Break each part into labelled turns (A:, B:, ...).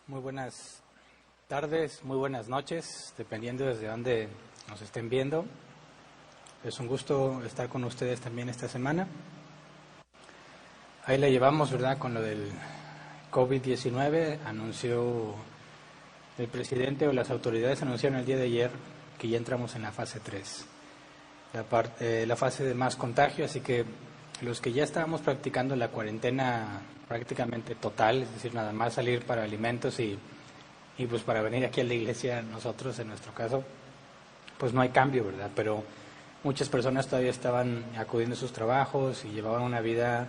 A: Muy buenas tardes, muy buenas noches, dependiendo desde dónde nos estén viendo. Es un gusto estar con ustedes también esta semana. Ahí la llevamos, ¿verdad?, con lo del COVID-19. Anunció el presidente o las autoridades anunciaron el día de ayer que ya entramos en la fase 3, la fase de más contagio, así que los que ya estábamos practicando la cuarentena prácticamente total, es decir, nada más salir para alimentos y pues para venir aquí a la iglesia, nosotros en nuestro caso, pues no hay cambio, ¿verdad? Pero muchas personas todavía estaban acudiendo a sus trabajos y llevaban una vida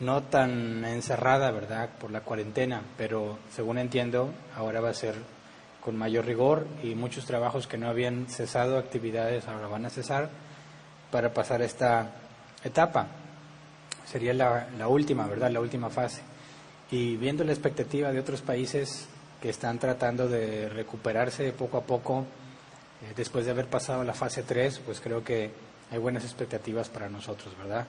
A: no tan encerrada, ¿verdad?, por la cuarentena, pero según entiendo, ahora va a ser con mayor rigor y muchos trabajos que no habían cesado actividades ahora van a cesar para pasar esta etapa. Sería la última, ¿verdad?, la última fase. Y viendo la expectativa de otros países que están tratando de recuperarse poco a poco, después de haber pasado la fase 3, pues creo que hay buenas expectativas para nosotros, ¿verdad?,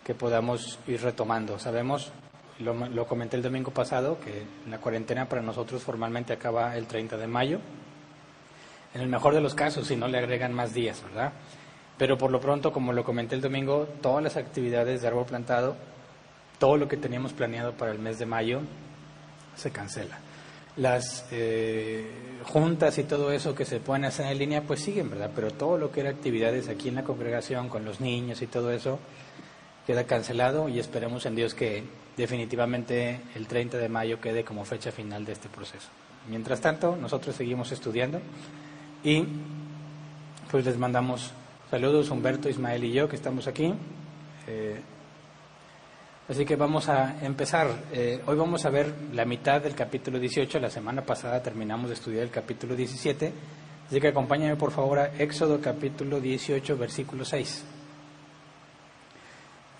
A: que podamos ir retomando. Sabemos, lo comenté el domingo pasado, que la cuarentena para nosotros formalmente acaba el 30 de mayo, en el mejor de los casos, si no le agregan más días, ¿verdad? Pero por lo pronto, como lo comenté el domingo, todas las actividades de árbol plantado, todo lo que teníamos planeado para el mes de mayo, se cancela. Las juntas y todo eso que se pueden hacer en línea, pues siguen, ¿verdad? Pero todo lo que era actividades aquí en la congregación, con los niños y todo eso, queda cancelado y esperemos en Dios que definitivamente el 30 de mayo quede como fecha final de este proceso. Mientras tanto, nosotros seguimos estudiando y pues les mandamos saludos, Humberto, Ismael y yo, que estamos aquí. Así que vamos a empezar. Hoy vamos a ver la mitad del capítulo 18. La semana pasada terminamos de estudiar el capítulo 17. Así que acompáñame por favor a Éxodo capítulo 18, versículo 6.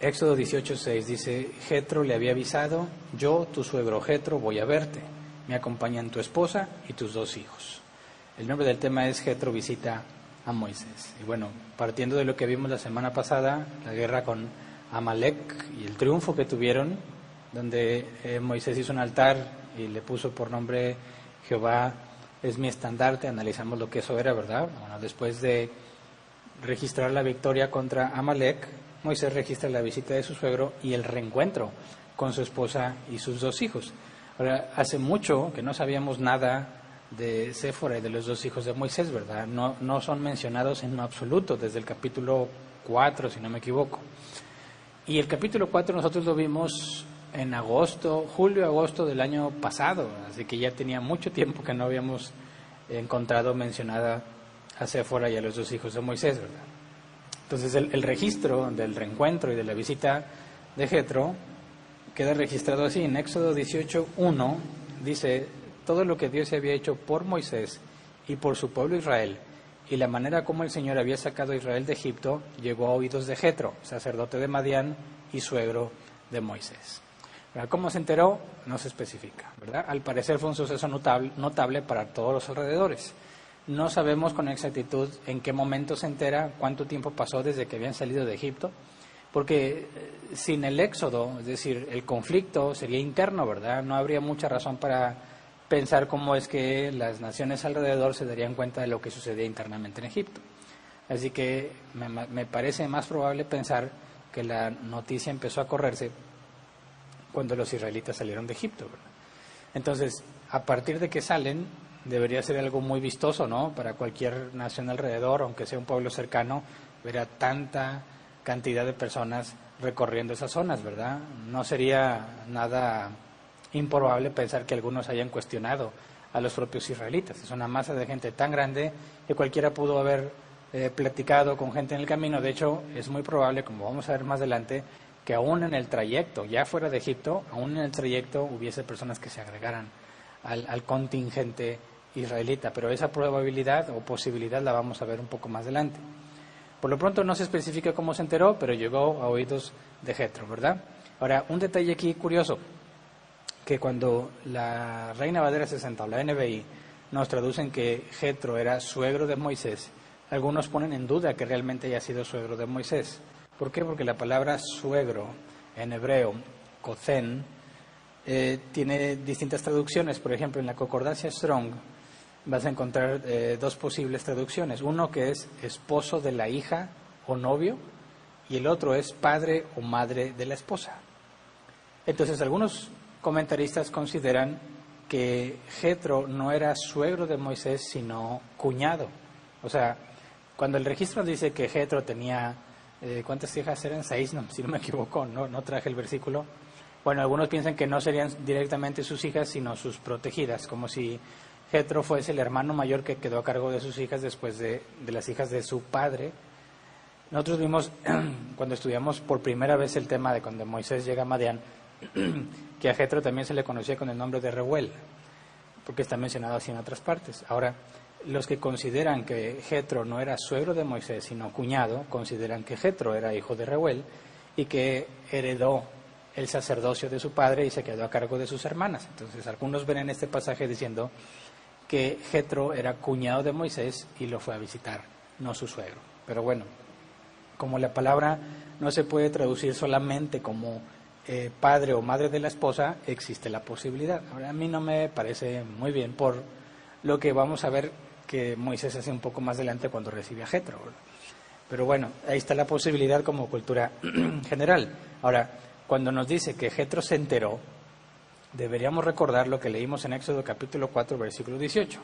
A: Éxodo 18, 6 dice: Jetro le había avisado: yo, tu suegro Jetro, voy a verte. Me acompañan tu esposa y tus 2 hijos. El nombre del tema es Jetro visita a Moisés. Y bueno, partiendo de lo que vimos la semana pasada, la guerra con Amalek y el triunfo que tuvieron, donde Moisés hizo un altar y le puso por nombre Jehová es mi estandarte, analizamos lo que eso era, ¿verdad? Bueno, después de registrar la victoria contra Amalek, Moisés registra la visita de su suegro y el reencuentro con su esposa y sus 2 hijos. Ahora, hace mucho que no sabíamos nada de Séfora y de los 2 hijos de Moisés, ¿verdad? No son mencionados en absoluto desde el capítulo 4, si no me equivoco. Y el capítulo 4 nosotros lo vimos en julio-agosto del año pasado, así que ya tenía mucho tiempo que no habíamos encontrado mencionada a Séfora y a los 2 hijos de Moisés, ¿verdad? Entonces el registro del reencuentro y de la visita de Jetro queda registrado así en Éxodo 18:1, dice: todo lo que Dios había hecho por Moisés y por su pueblo Israel, y la manera como el Señor había sacado a Israel de Egipto, llegó a oídos de Jetro, sacerdote de Madián y suegro de Moisés. ¿Verdad? ¿Cómo se enteró? No se especifica, ¿verdad? Al parecer fue un suceso notable para todos los alrededores. No sabemos con exactitud en qué momento se entera, cuánto tiempo pasó desde que habían salido de Egipto, porque sin el éxodo, es decir, el conflicto sería interno, ¿verdad? No habría mucha razón para pensar cómo es que las naciones alrededor se darían cuenta de lo que sucedía internamente en Egipto. Así que me parece más probable pensar que la noticia empezó a correrse cuando los israelitas salieron de Egipto, ¿verdad? Entonces, a partir de que salen, debería ser algo muy vistoso, ¿no?, para cualquier nación alrededor, aunque sea un pueblo cercano, ver a tanta cantidad de personas recorriendo esas zonas, ¿verdad? No sería nada improbable pensar que algunos hayan cuestionado a los propios israelitas. Es una masa de gente tan grande que cualquiera pudo haber platicado con gente en el camino. De hecho, es muy probable, como vamos a ver más adelante, que aún en el trayecto, ya fuera de Egipto, aún en el trayecto hubiese personas que se agregaran al contingente israelita, pero esa probabilidad o posibilidad la vamos a ver un poco más adelante. Por lo pronto no se especifica cómo se enteró, pero llegó a oídos de Jetro, ¿verdad? Ahora, un detalle aquí curioso, que cuando la Reina Valera 60 o la NBI nos traducen que Jetro era suegro de Moisés, algunos ponen en duda que realmente haya sido suegro de Moisés. ¿Por qué? Porque la palabra suegro en hebreo, kozen, tiene distintas traducciones. Por ejemplo, en la concordancia Strong vas a encontrar dos posibles traducciones. Uno que es esposo de la hija o novio, y el otro es padre o madre de la esposa. Entonces, algunos comentaristas consideran que Jetro no era suegro de Moisés, sino cuñado. O sea, cuando el registro dice que Jetro tenía, ¿cuántas hijas eran? 6, no, si no me equivoco, no traje el versículo. Bueno, algunos piensan que no serían directamente sus hijas, sino sus protegidas, como si Jetro fuese el hermano mayor que quedó a cargo de sus hijas después de las hijas de su padre. Nosotros vimos, cuando estudiamos por primera vez el tema de cuando Moisés llega a Madián, que a Jetro también se le conocía con el nombre de Reuel, porque está mencionado así en otras partes. Ahora, los que consideran que Jetro no era suegro de Moisés, sino cuñado, consideran que Jetro era hijo de Reuel y que heredó el sacerdocio de su padre y se quedó a cargo de sus hermanas. Entonces, algunos ven en este pasaje diciendo que Jetro era cuñado de Moisés y lo fue a visitar, no su suegro. Pero bueno, como la palabra no se puede traducir solamente como padre o madre de la esposa, existe la posibilidad. Ahora, a mí no me parece muy bien por lo que vamos a ver que Moisés hace un poco más adelante cuando recibe a Jetro. Pero bueno, ahí está la posibilidad como cultura general. Ahora, cuando nos dice que Jetro se enteró, deberíamos recordar lo que leímos en Éxodo capítulo 4, versículo 18.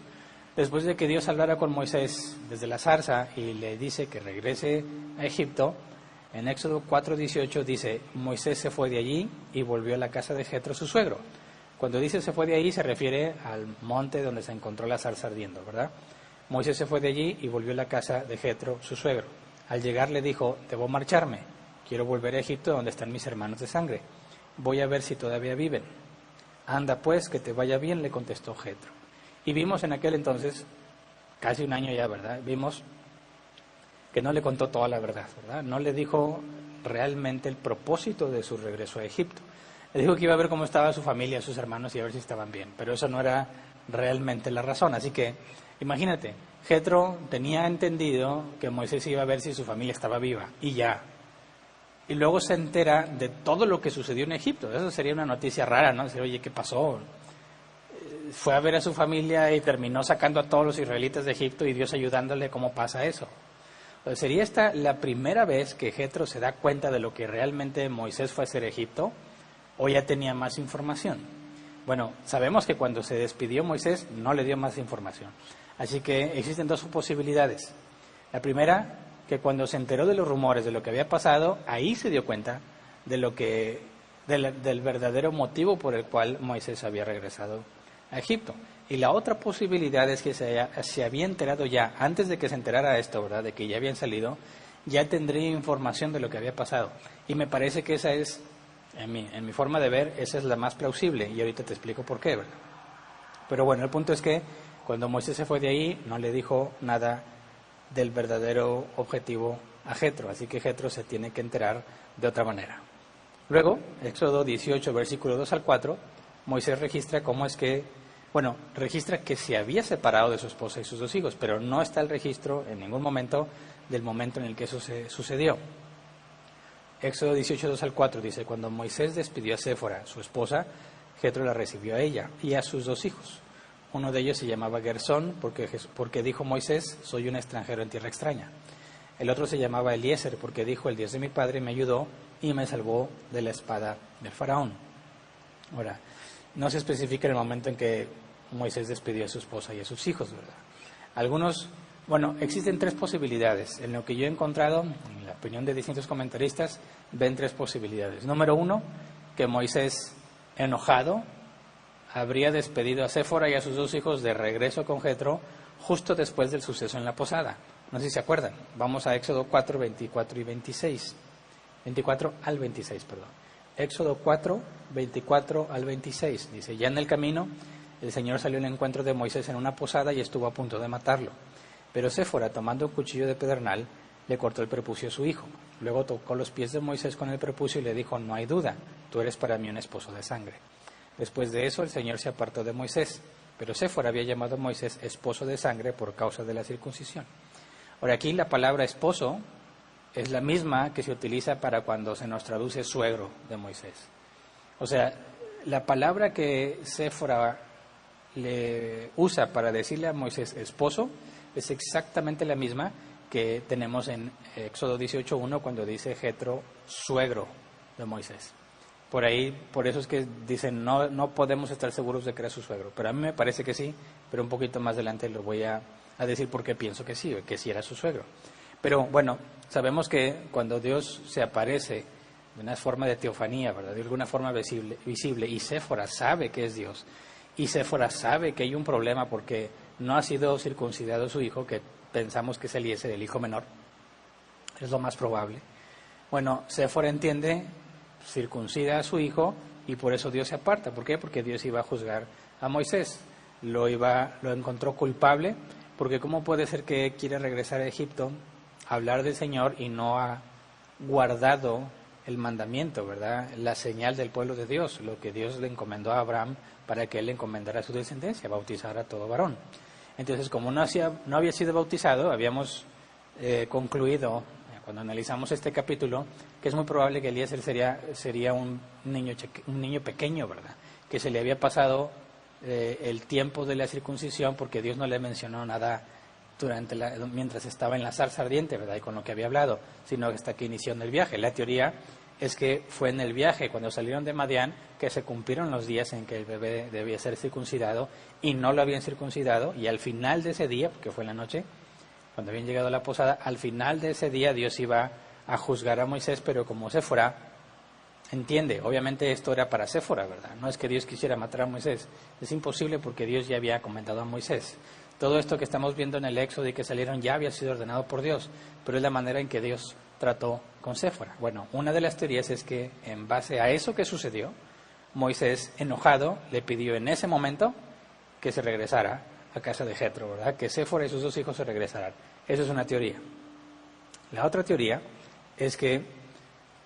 A: Después de que Dios hablara con Moisés desde la zarza y le dice que regrese a Egipto, en Éxodo 4:18 dice, Moisés se fue de allí y volvió a la casa de Jetro, su suegro. Cuando dice se fue de allí, se refiere al monte donde se encontró la zarza ardiendo, ¿verdad? Moisés se fue de allí y volvió a la casa de Jetro, su suegro. Al llegar le dijo, debo marcharme, quiero volver a Egipto donde están mis hermanos de sangre. Voy a ver si todavía viven. Anda pues, que te vaya bien, le contestó Jetro. Y vimos en aquel entonces, casi un año ya, ¿verdad? Vimos que no le contó toda la verdad, ¿verdad? No le dijo realmente el propósito de su regreso a Egipto. Le dijo que iba a ver cómo estaba su familia, sus hermanos y a ver si estaban bien. Pero eso no era realmente la razón. Así que, imagínate, Jetro tenía entendido que Moisés iba a ver si su familia estaba viva. Y ya. Y luego se entera de todo lo que sucedió en Egipto. Eso sería una noticia rara, ¿no? Decir, oye, ¿qué pasó? Fue a ver a su familia y terminó sacando a todos los israelitas de Egipto y Dios ayudándole. ¿Cómo pasa eso? Entonces, ¿sería esta la primera vez que Jetro se da cuenta de lo que realmente Moisés fue a hacer a Egipto? ¿O ya tenía más información? Bueno, sabemos que cuando se despidió Moisés no le dio más información. Así que existen dos posibilidades. La primera, que cuando se enteró de los rumores de lo que había pasado, ahí se dio cuenta de del verdadero motivo por el cual Moisés había regresado a Egipto. Y la otra posibilidad es que se había enterado ya, antes de que se enterara esto, ¿verdad?, de que ya habían salido, ya tendría información de lo que había pasado. Y me parece que esa es, en mi forma de ver, esa es la más plausible, y ahorita te explico por qué, ¿verdad? Pero bueno, el punto es que cuando Moisés se fue de ahí, no le dijo nada del verdadero objetivo a Jetro, así que Jetro se tiene que enterar de otra manera. Luego, Éxodo 18, versículo 2 al 4, Moisés registra registra que se había separado de su esposa y sus dos hijos, pero no está el registro en ningún momento del momento en el que eso sucedió. Éxodo 18, 2 al 4 dice, cuando Moisés despidió a Séfora, su esposa, Jetro la recibió a ella y a sus dos hijos. Uno de ellos se llamaba Gersón, porque dijo Moisés, soy un extranjero en tierra extraña. El otro se llamaba Eliezer, porque dijo, el Dios de mi padre me ayudó y me salvó de la espada del faraón. Ahora, no se especifica el momento en que Moisés despidió a su esposa y a sus hijos, ¿verdad? Existen tres posibilidades. En lo que yo he encontrado, en la opinión de distintos comentaristas, ven tres posibilidades. Número uno, que Moisés, enojado, habría despedido a Séfora y a sus dos hijos de regreso con Jetro justo después del suceso en la posada. No sé si se acuerdan. Vamos a Éxodo 4, 24 y 26. 24 al 26, perdón. Éxodo 4, 24 al 26. Dice, ya en el camino, el Señor salió al encuentro de Moisés en una posada y estuvo a punto de matarlo. Pero Séfora, tomando un cuchillo de pedernal, le cortó el prepucio a su hijo. Luego tocó los pies de Moisés con el prepucio y le dijo, no hay duda, tú eres para mí un esposo de sangre. Después de eso, el Señor se apartó de Moisés. Pero Séfora había llamado a Moisés esposo de sangre por causa de la circuncisión. Ahora, aquí la palabra esposo es la misma que se utiliza para cuando se nos traduce suegro de Moisés. O sea, la palabra que Séfora le usa para decirle a Moisés esposo es exactamente la misma que tenemos en Éxodo 18:1 cuando dice Jetro, suegro de Moisés. Por ahí, por eso es que dicen no podemos estar seguros de que era su suegro, pero a mí me parece que sí, pero un poquito más adelante lo voy a decir porque pienso que sí era su suegro. Pero bueno, sabemos que cuando Dios se aparece de una forma de teofanía, ¿verdad?, de alguna forma visible, y Séfora sabe que es Dios, y Séfora sabe que hay un problema porque no ha sido circuncidado su hijo, que pensamos que es Eliezer, el hijo menor, es lo más probable. Bueno, Séfora entiende, circuncida a su hijo, y por eso Dios se aparta. ¿Por qué? Porque Dios iba a juzgar a Moisés, lo encontró culpable, porque ¿cómo puede ser que quiera regresar a Egipto, hablar del Señor y no ha guardado el mandamiento, ¿verdad?, la señal del pueblo de Dios, lo que Dios le encomendó a Abraham para que él le encomendara a su descendencia, bautizar a todo varón? Entonces, como no había sido bautizado, habíamos concluido, cuando analizamos este capítulo, que es muy probable que Eliezer sería un niño pequeño, ¿verdad?, que se le había pasado el tiempo de la circuncisión porque Dios no le mencionó nada mientras estaba en la zarza ardiente, ¿verdad?, y con lo que había hablado, sino hasta que inició en el viaje. La teoría es que fue en el viaje, cuando salieron de Madián, que se cumplieron los días en que el bebé debía ser circuncidado y no lo habían circuncidado, y al final de ese día, porque fue en la noche, cuando habían llegado a la posada, al final de ese día Dios iba a juzgar a Moisés, pero como Séfora entiende, obviamente esto era para Séfora, ¿verdad?, no es que Dios quisiera matar a Moisés, es imposible porque Dios ya había comentado a Moisés. Todo esto que estamos viendo en el Éxodo y que salieron ya había sido ordenado por Dios, pero es la manera en que Dios trató con Séfora. Bueno, una de las teorías es que en base a eso que sucedió, Moisés, enojado, le pidió en ese momento que se regresara a casa de Jetro, ¿verdad?, que Séfora y sus dos hijos se regresaran. Eso es una teoría. La otra teoría es que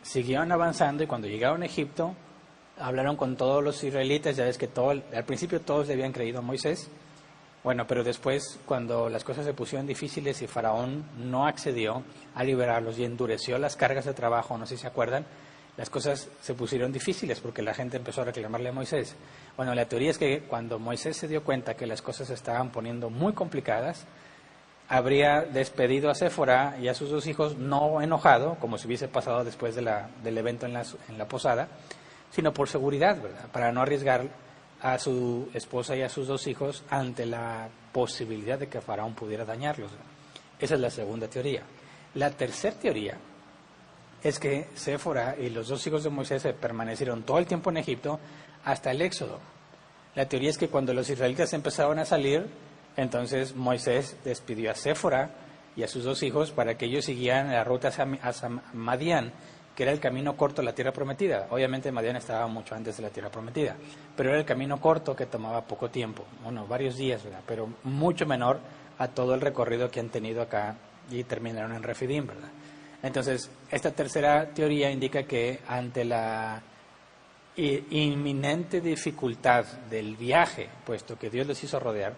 A: siguieron avanzando y cuando llegaron a Egipto hablaron con todos los israelitas. Ya ves que al principio todos le habían creído a Moisés. Bueno, pero después, cuando las cosas se pusieron difíciles y Faraón no accedió a liberarlos y endureció las cargas de trabajo, no sé si se acuerdan, las cosas se pusieron difíciles porque la gente empezó a reclamarle a Moisés. Bueno, la teoría es que cuando Moisés se dio cuenta que las cosas se estaban poniendo muy complicadas, habría despedido a Séfora y a sus dos hijos, no enojado, como si hubiese pasado después del evento en la posada, sino por seguridad, ¿verdad?, para no arriesgar a su esposa y a sus dos hijos ante la posibilidad de que Faraón pudiera dañarlos. Esa es la segunda teoría. La tercera teoría es que Séfora y los dos hijos de Moisés permanecieron todo el tiempo en Egipto hasta el Éxodo. La teoría es que cuando los israelitas empezaron a salir, entonces Moisés despidió a Séfora y a sus dos hijos para que ellos siguieran la ruta hacia Madián, que era el camino corto a la tierra prometida. Obviamente Madián estaba mucho antes de la tierra prometida, pero era el camino corto que tomaba poco tiempo, bueno, varios días, ¿verdad?, pero mucho menor a todo el recorrido que han tenido acá y terminaron en Refidim, ¿verdad? Entonces, esta tercera teoría indica que ante la inminente dificultad del viaje, puesto que Dios les hizo rodear,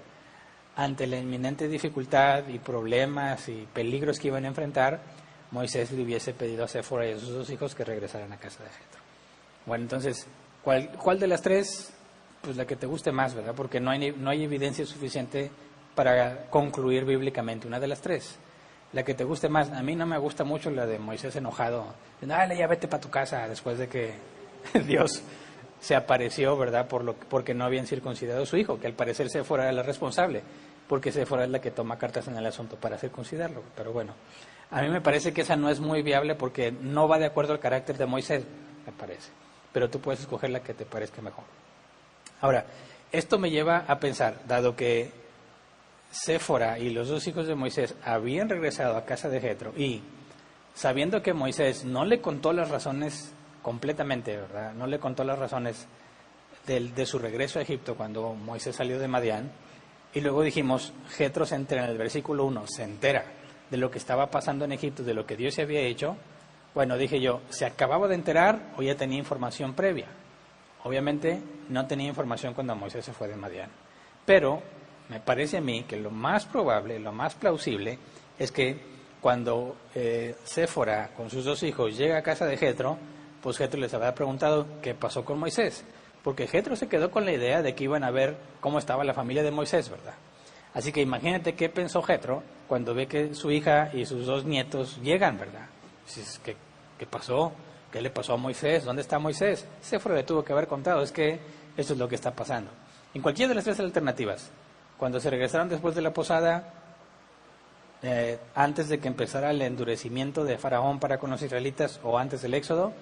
A: ante la inminente dificultad y problemas y peligros que iban a enfrentar, Moisés le hubiese pedido a Séfora y a sus dos hijos que regresaran a casa de Jetro. Bueno, entonces, ¿cuál de las tres? Pues la que te guste más, ¿verdad? Porque no hay evidencia suficiente para concluir bíblicamente una de las tres. La que te guste más. A mí no me gusta mucho la de Moisés enojado. Dale, ya vete para tu casa, después de que Dios se apareció, ¿verdad?, porque no habían circuncidado a su hijo, que al parecer Séfora era la responsable, porque Séfora es la que toma cartas en el asunto para circuncidarlo. Pero bueno, a mí me parece que esa no es muy viable porque no va de acuerdo al carácter de Moisés, me parece. Pero tú puedes escoger la que te parezca mejor. Ahora, esto me lleva a pensar, dado que Séfora y los dos hijos de Moisés habían regresado a casa de Jetro y sabiendo que Moisés no le contó las razones completamente, ¿verdad?, no le contó las razones de su regreso a Egipto cuando Moisés salió de Madián, y luego dijimos, Jetro se entera en el versículo 1, se entera de lo que estaba pasando en Egipto, de lo que Dios se había hecho. Bueno, dije yo, ¿se acababa de enterar o ya tenía información previa? Obviamente no tenía información cuando Moisés se fue de Madián, pero me parece a mí que lo más probable, lo más plausible, es que cuando Séfora con sus dos hijos llega a casa de Jetro, pues Jetro les había preguntado qué pasó con Moisés, porque Jetro se quedó con la idea de que iban a ver cómo estaba la familia de Moisés, ¿verdad? Así que imagínate qué pensó Jetro cuando ve que su hija y sus 2 nietos llegan, ¿verdad? Dices, ¿qué pasó? ¿Qué le pasó a Moisés? ¿Dónde está Moisés? Séfora le tuvo que haber contado, es que eso es lo que está pasando. En cualquiera de las 3 alternativas, cuando se regresaron después de la posada, antes de que empezara el endurecimiento de Faraón para con los israelitas o antes del éxodo,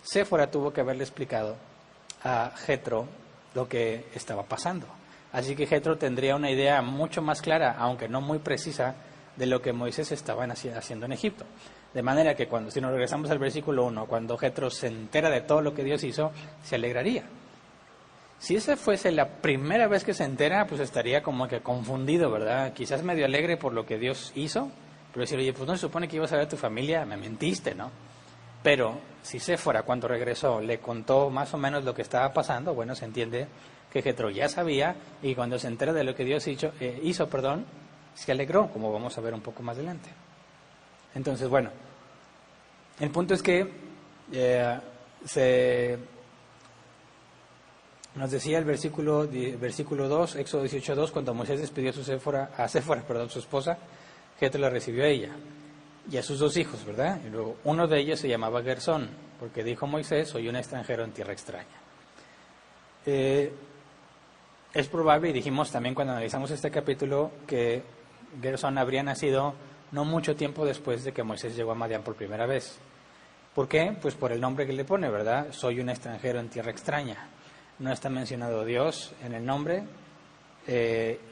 A: Séfora tuvo que haberle explicado a Jetro lo que estaba pasando. Así que Jetro tendría una idea mucho más clara, aunque no muy precisa, de lo que Moisés estaba haciendo en Egipto. De manera que si nos regresamos al versículo 1, cuando Jetro se entera de todo lo que Dios hizo, se alegraría. Si esa fuese la primera vez que se entera, pues estaría como que confundido, ¿verdad? Quizás medio alegre por lo que Dios hizo, pero decir, oye, pues no se supone que ibas a ver a tu familia, me mentiste, ¿no? Pero si Séfora, cuando regresó, le contó más o menos lo que estaba pasando, bueno, se entiende que Jetro ya sabía, y cuando se entera de lo que Dios hizo, se alegró, como vamos a ver un poco más adelante. Entonces, bueno, el punto es que nos decía el versículo 2, Éxodo 18:2, cuando Moisés despidió a Séfora, su esposa, Jetro la recibió a ella y a sus 2 hijos, ¿verdad? Y luego uno de ellos se llamaba Gersón, porque dijo Moisés, soy un extranjero en tierra extraña. Es probable, y dijimos también cuando analizamos este capítulo, que Gersón habría nacido no mucho tiempo después de que Moisés llegó a Madián por primera vez. ¿Por qué? Pues por el nombre que le pone, ¿verdad? Soy un extranjero en tierra extraña. No está mencionado Dios en el nombre,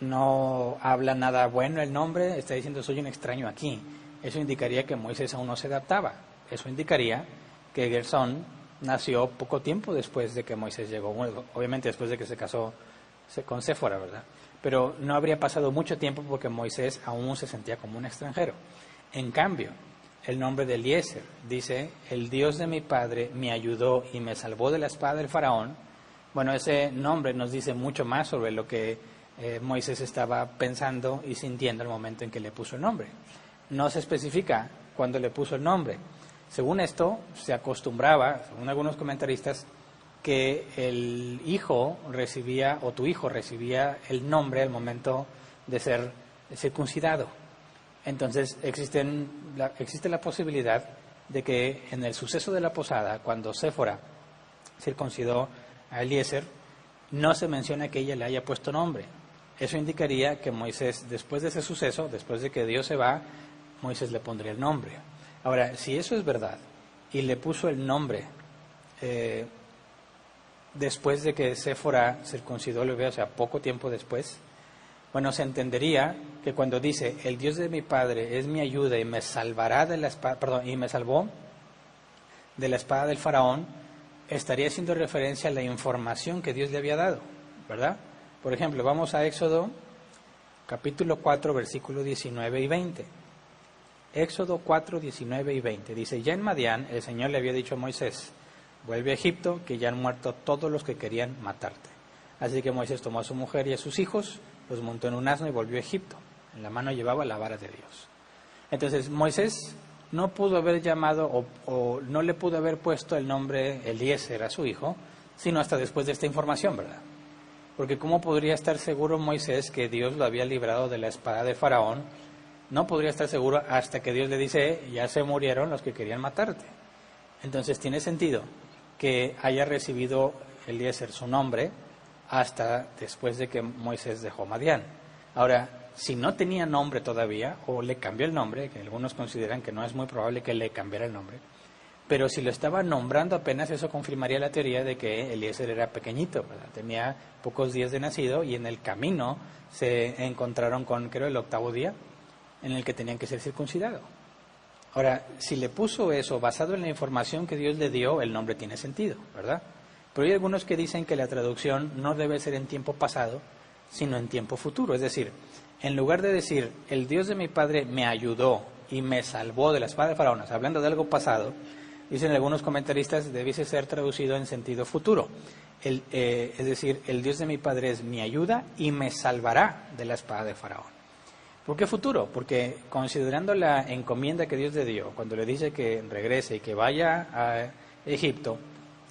A: no habla nada bueno el nombre, está diciendo soy un extraño aquí. Eso indicaría que Moisés aún no se adaptaba. Eso indicaría que Gersón nació poco tiempo después de que Moisés llegó, obviamente después de que se casó con Séfora, ¿verdad? Pero no habría pasado mucho tiempo porque Moisés aún se sentía como un extranjero. En cambio, el nombre de Eliezer dice, el Dios de mi padre me ayudó y me salvó de la espada del faraón. Bueno, ese nombre nos dice mucho más sobre lo que Moisés estaba pensando y sintiendo al momento en que le puso el nombre. No se especifica cuándo le puso el nombre. Según esto, se acostumbraba, según algunos comentaristas, que el hijo recibía, o tu hijo recibía el nombre al momento de ser circuncidado. Entonces existe la posibilidad de que en el suceso de la posada, cuando Séfora circuncidó a Eliezer, no se menciona que ella le haya puesto nombre. Eso indicaría que Moisés, después de ese suceso, después de que Dios se va, Moisés le pondría el nombre. Ahora, si eso es verdad, y le puso el nombre después de que Séfora circuncidó, o sea, poco tiempo después, bueno, se entendería que cuando dice, el Dios de mi padre es mi ayuda y me salvará de la espada, y me salvó de la espada del faraón, estaría haciendo referencia a la información que Dios le había dado, ¿verdad? Por ejemplo, vamos a Éxodo, capítulo 4, versículos 19 y 20. Éxodo 4, 19 y 20. Dice, ya en Madián el Señor le había dicho a Moisés, vuelve a Egipto, que ya han muerto todos los que querían matarte. Así que Moisés tomó a su mujer y a sus hijos, los montó en un asno y volvió a Egipto. En la mano llevaba la vara de Dios. Entonces, Moisés no pudo haber llamado o no le pudo haber puesto el nombre Eliezer a su hijo, sino hasta después de esta información, ¿verdad? Porque ¿cómo podría estar seguro Moisés que Dios lo había librado de la espada de Faraón? No podría estar seguro hasta que Dios le dice, ya se murieron los que querían matarte. Entonces tiene sentido que haya recibido Eliezer su nombre hasta después de que Moisés dejó Madián. Ahora, si no tenía nombre todavía, o le cambió el nombre, que algunos consideran que no es muy probable que le cambiara el nombre, pero si lo estaba nombrando apenas, eso confirmaría la teoría de que Eliezer era pequeñito, ¿verdad? Tenía pocos días de nacido y en el camino se encontraron con, creo, el 8º día en el que tenían que ser circuncidados. Ahora, si le puso eso basado en la información que Dios le dio, el nombre tiene sentido, ¿verdad? Pero hay algunos que dicen que la traducción no debe ser en tiempo pasado, sino en tiempo futuro. Es decir, en lugar de decir, el Dios de mi padre me ayudó y me salvó de la espada de Faraón, hablando de algo pasado, dicen algunos comentaristas, debiese ser traducido en sentido futuro. Es decir, el Dios de mi padre es mi ayuda y me salvará de la espada de Faraón. ¿Por qué futuro? Porque considerando la encomienda que Dios le dio, cuando le dice que regrese y que vaya a Egipto,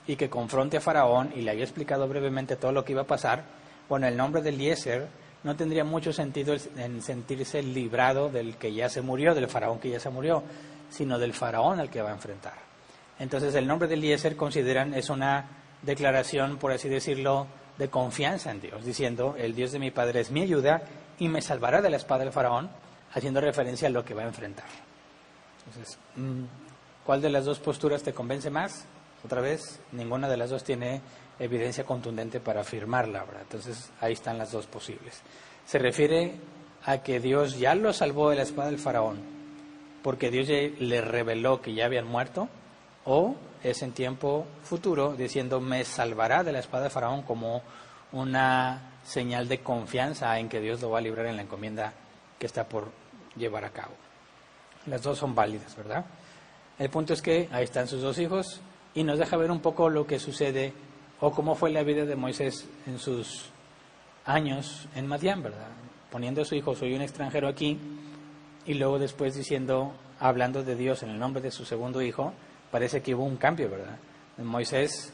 A: y que confronte a Faraón, y le había explicado brevemente todo lo que iba a pasar, bueno, el nombre de Eliezer no tendría mucho sentido en sentirse librado del que ya se murió, del Faraón que ya se murió, sino del Faraón al que va a enfrentar. Entonces el nombre de Eliezer, consideran, es una declaración, por así decirlo, de confianza en Dios, diciendo, el Dios de mi padre es mi ayuda y me salvará de la espada del Faraón, haciendo referencia a lo que va a enfrentar. Entonces, ¿cuál de las dos posturas te convence más? Otra vez, ninguna de las dos tiene evidencia contundente para afirmarla, ¿verdad? Entonces, ahí están las dos posibles. Se refiere a que Dios ya lo salvó de la espada del Faraón, porque Dios ya le reveló que ya habían muerto, o es en tiempo futuro, diciendo, me salvará de la espada del Faraón, como una señal de confianza en que Dios lo va a librar en la encomienda que está por llevar a cabo. Las dos son válidas, ¿verdad? El punto es que ahí están sus dos hijos, y nos deja ver un poco lo que sucede, o cómo fue la vida de Moisés en sus años en Madián, ¿verdad? Poniendo a su hijo, soy un extranjero aquí, y luego después diciendo, hablando de Dios en el nombre de su segundo hijo, parece que hubo un cambio, ¿verdad? Un Moisés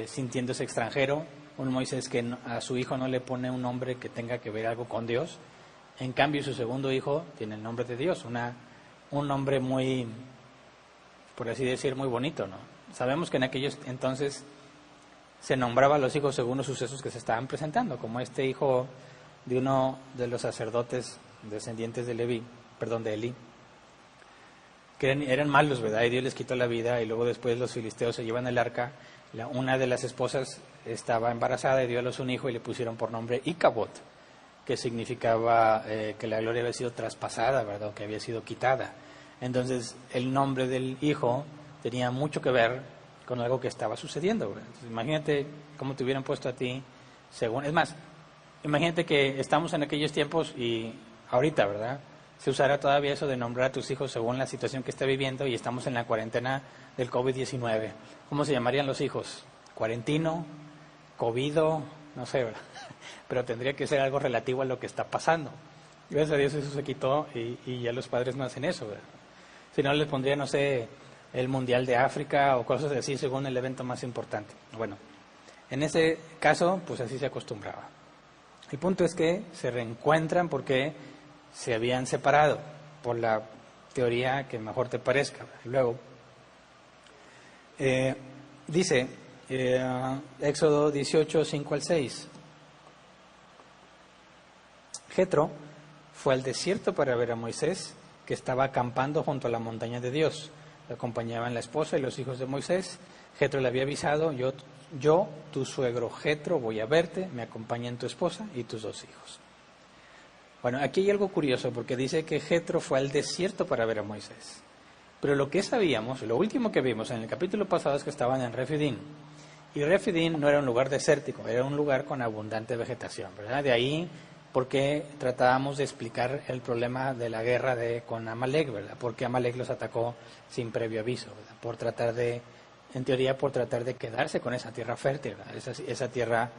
A: sintiéndose extranjero, un Moisés que a su hijo no le pone un nombre que tenga que ver algo con Dios. En cambio, su segundo hijo tiene el nombre de Dios, un nombre muy, por así decir, muy bonito, ¿no? Sabemos que en aquellos entonces se nombraba a los hijos según los sucesos que se estaban presentando, como este hijo de uno de los sacerdotes descendientes de Eli, que eran malos, ¿verdad? Y Dios les quitó la vida, y luego después los filisteos se llevan el arca. Una de las esposas estaba embarazada y dio a luz un hijo, y le pusieron por nombre Icabod, que significaba que la gloria había sido traspasada, ¿verdad? O que había sido quitada. Entonces, el nombre del hijo tenía mucho que ver con algo que estaba sucediendo, ¿verdad? Entonces, imagínate cómo te hubieran puesto a ti, es más, imagínate que estamos en aquellos tiempos y ahorita, ¿verdad?, se usará todavía eso de nombrar a tus hijos según la situación que está viviendo, y estamos en la cuarentena del COVID-19. ¿Cómo se llamarían los hijos? ¿Cuarentino? ¿Covido? No sé, ¿verdad? Pero tendría que ser algo relativo a lo que está pasando. Gracias a Dios eso se quitó, y ya los padres no hacen eso, ¿verdad? Si no, les pondría, no sé, el Mundial de África o cosas así según el evento más importante. Bueno, en ese caso, pues así se acostumbraba. El punto es que se reencuentran porque se habían separado, por la teoría que mejor te parezca. Luego, dice Éxodo 18, 5 al 6. Jetro fue al desierto para ver a Moisés, que estaba acampando junto a la montaña de Dios. Le acompañaban la esposa y los hijos de Moisés. Jetro le había avisado, yo, tu suegro Jetro, voy a verte, me acompañan tu esposa y tus dos hijos. Bueno, aquí hay algo curioso, porque dice que Jetro fue al desierto para ver a Moisés. Pero lo que sabíamos, lo último que vimos en el capítulo pasado, es que estaban en Refidim. Y Refidim no era un lugar desértico, era un lugar con abundante vegetación, ¿verdad? De ahí porque tratábamos de explicar el problema de la guerra con Amalek, ¿verdad? Porque Amalek los atacó sin previo aviso, ¿verdad? En teoría, por tratar de quedarse con esa tierra fértil, ¿verdad? Esa tierra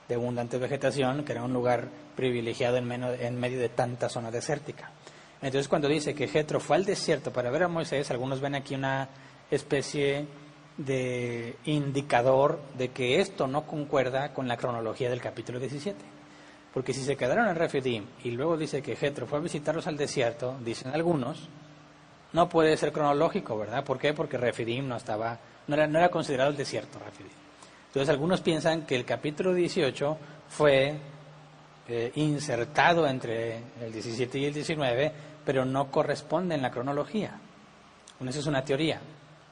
A: de abundante vegetación, que era un lugar privilegiado en medio de tanta zona desértica. Entonces, cuando dice que Jetro fue al desierto para ver a Moisés, algunos ven aquí una especie de indicador de que esto no concuerda con la cronología del capítulo 17. Porque si se quedaron en Refidim y luego dice que Jetro fue a visitarlos al desierto, dicen algunos, no puede ser cronológico, ¿verdad? ¿Por qué? Porque Refidim no era considerado el desierto, Refidim. Entonces algunos piensan que el capítulo 18 fue insertado entre el 17 y el 19, pero no corresponde en la cronología. Bueno, esa es una teoría,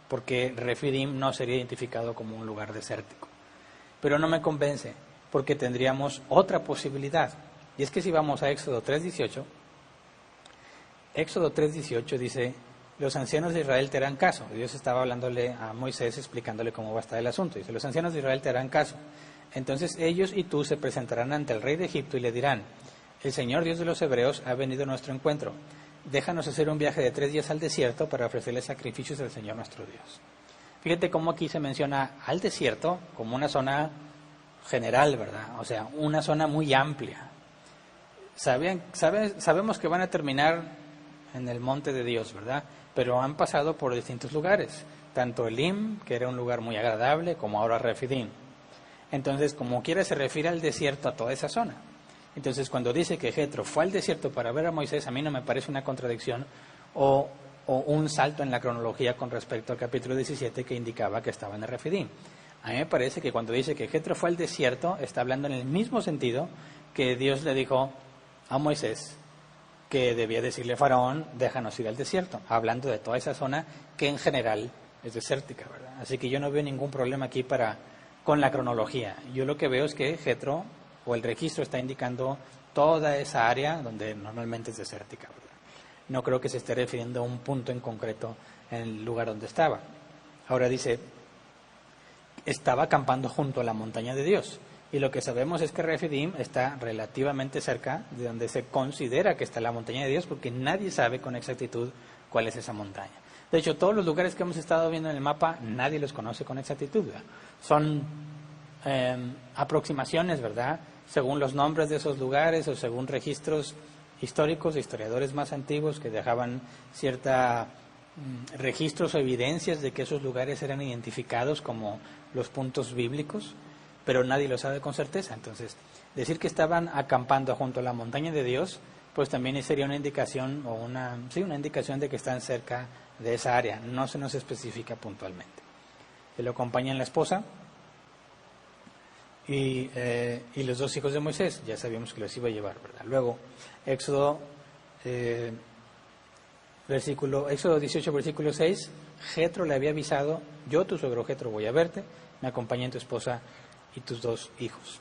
A: porque Refidim no sería identificado como un lugar desértico. Pero no me convence, porque tendríamos otra posibilidad. Y es que si vamos a Éxodo 3:18, Éxodo 3:18 dice, los ancianos de Israel te harán caso. Dios estaba hablándole a Moisés, explicándole cómo va a estar el asunto. Dice, los ancianos de Israel te harán caso. Entonces ellos y tú se presentarán ante el rey de Egipto y le dirán, el Señor Dios de los hebreos ha venido a nuestro encuentro. Déjanos hacer un viaje de 3 días al desierto para ofrecerle sacrificios al Señor nuestro Dios. Fíjate cómo aquí se menciona al desierto como una zona general, ¿verdad? O sea, una zona muy amplia. Sabemos que van a terminar en el monte de Dios, ¿verdad? pero han pasado por distintos lugares, tanto Elim, que era un lugar muy agradable, como ahora Refidim. Entonces, como quiera, se refiere al desierto, a toda esa zona. Entonces, cuando dice que Jetro fue al desierto para ver a Moisés, a mí no me parece una contradicción o un salto en la cronología con respecto al capítulo 17 que indicaba que estaba en Refidim. A mí me parece que cuando dice que Jetro fue al desierto, está hablando en el mismo sentido que Dios le dijo a Moisés que debía decirle a Faraón, déjanos ir al desierto, hablando de toda esa zona que en general es desértica, ¿verdad? Así que yo no veo ningún problema aquí con la cronología. Yo lo que veo es que Jetro, o el registro, está indicando toda esa área donde normalmente es desértica, ¿verdad? No creo que se esté refiriendo a un punto en concreto en el lugar donde estaba. Ahora dice, estaba acampando junto a la montaña de Dios. Y lo que sabemos es que Refidim está relativamente cerca de donde se considera que está la montaña de Dios, porque nadie sabe con exactitud cuál es esa montaña. De hecho, todos los lugares que hemos estado viendo en el mapa, nadie los conoce con exactitud, ¿verdad? Son aproximaciones, ¿verdad?, según los nombres de esos lugares o según registros históricos, historiadores más antiguos que dejaban cierta registros o evidencias de que esos lugares eran identificados como los puntos bíblicos, pero nadie lo sabe con certeza. Entonces, decir que estaban acampando junto a la montaña de Dios, pues también sería una indicación o una indicación de que están cerca de esa área. No se nos especifica puntualmente. Se lo acompañan la esposa y los dos hijos de Moisés. Ya sabíamos que los iba a llevar, ¿verdad? Luego, Éxodo 18, versículo 6, Jetro le había avisado, yo, tu suegro Jetro, voy a verte, me acompañan tu esposa y tus dos hijos.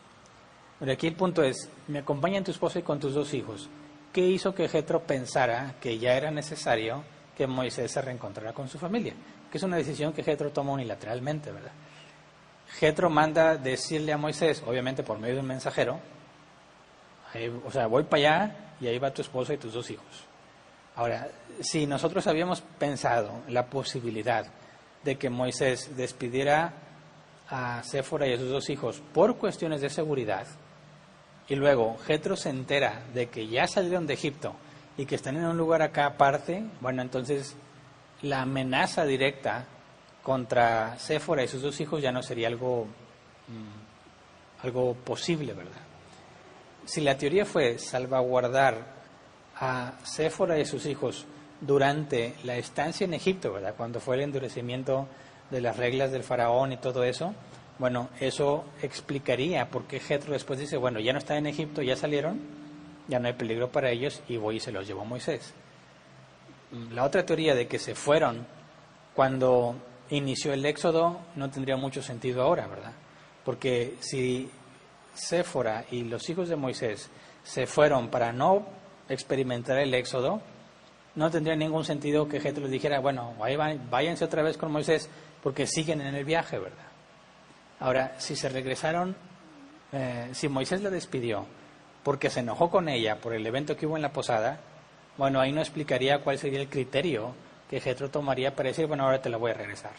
A: Bueno, aquí el punto es, me acompañan tu esposa y con tus dos hijos. ¿Qué hizo que Jetro pensara que ya era necesario que Moisés se reencontrara con su familia? Que es una decisión que Jetro toma unilateralmente, ¿verdad? Jetro manda decirle a Moisés, obviamente por medio de un mensajero, voy para allá y ahí va tu esposa y tus dos hijos. Ahora, si nosotros habíamos pensado la posibilidad de que Moisés despidiera a Séfora y a sus dos hijos por cuestiones de seguridad, y luego Jetro se entera de que ya salieron de Egipto y que están en un lugar acá aparte, bueno, entonces la amenaza directa contra Séfora y sus dos hijos ya no sería algo posible, ¿verdad? Si la teoría fue salvaguardar a Séfora y sus hijos durante la estancia en Egipto, ¿verdad?, cuando fue el endurecimiento de las reglas del faraón y todo eso, bueno, eso explicaría por qué Jetro después dice, bueno, ya no están en Egipto, ya salieron, ya no hay peligro para ellos y voy y se los llevo a Moisés. La otra teoría de que se fueron cuando inició el éxodo no tendría mucho sentido ahora, ¿verdad? Porque si Séfora y los hijos de Moisés se fueron para no experimentar el éxodo, no tendría ningún sentido que Jetro les dijera, bueno, váyanse otra vez con Moisés porque siguen en el viaje, ¿verdad? Ahora, si se regresaron, si Moisés la despidió porque se enojó con ella por el evento que hubo en la posada, bueno, ahí no explicaría cuál sería el criterio que Jetro tomaría para decir, bueno, ahora te la voy a regresar.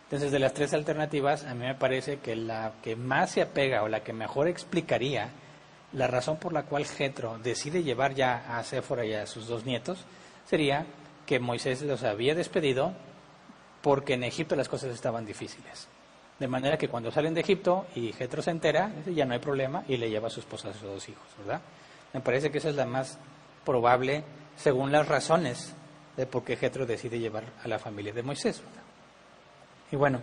A: Entonces, de las tres alternativas, a mí me parece que la que más se apega o la que mejor explicaría la razón por la cual Jetro decide llevar ya a Séfora y a sus dos nietos sería que Moisés los había despedido porque en Egipto las cosas estaban difíciles. De manera que cuando salen de Egipto y Jetro se entera, ya no hay problema y le lleva a su esposa a sus dos hijos, ¿verdad? Me parece que esa es la más probable según las razones de por qué Jetro decide llevar a la familia de Moisés, ¿verdad? Y bueno,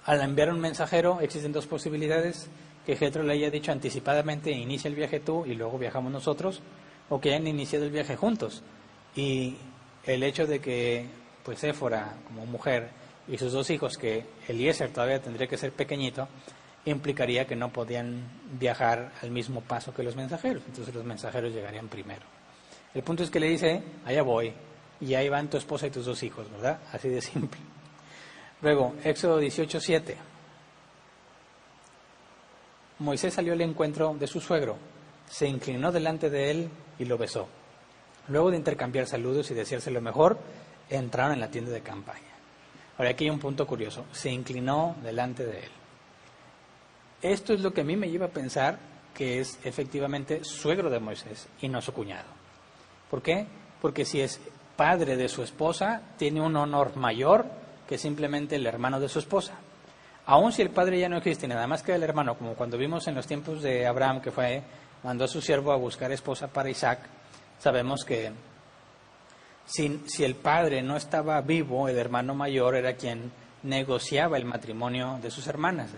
A: al enviar un mensajero existen dos posibilidades: que Jetro le haya dicho anticipadamente, inicia el viaje tú y luego viajamos nosotros, o que hayan iniciado el viaje juntos. Y el hecho de que pues Séfora como mujer y sus dos hijos, que Eliezer todavía tendría que ser pequeñito, implicaría que no podían viajar al mismo paso que los mensajeros, entonces los mensajeros llegarían primero. El punto es que le dice, allá voy, y ahí van tu esposa y tus dos hijos, ¿verdad? Así de simple. Luego, Éxodo 18:7. Moisés salió al encuentro de su suegro, se inclinó delante de él y lo besó. Luego de intercambiar saludos y desearse lo mejor, entraron en la tienda de campaña. Ahora, aquí hay un punto curioso. Se inclinó delante de él. Esto es lo que a mí me lleva a pensar que es efectivamente suegro de Moisés y no su cuñado. ¿Por qué? Porque si es padre de su esposa tiene un honor mayor que simplemente el hermano de su esposa. Aun si el padre ya no existe, nada más que el hermano, como cuando vimos en los tiempos de Abraham, que mandó a su siervo a buscar esposa para Isaac, sabemos que si el padre no estaba vivo, el hermano mayor era quien negociaba el matrimonio de sus hermanas,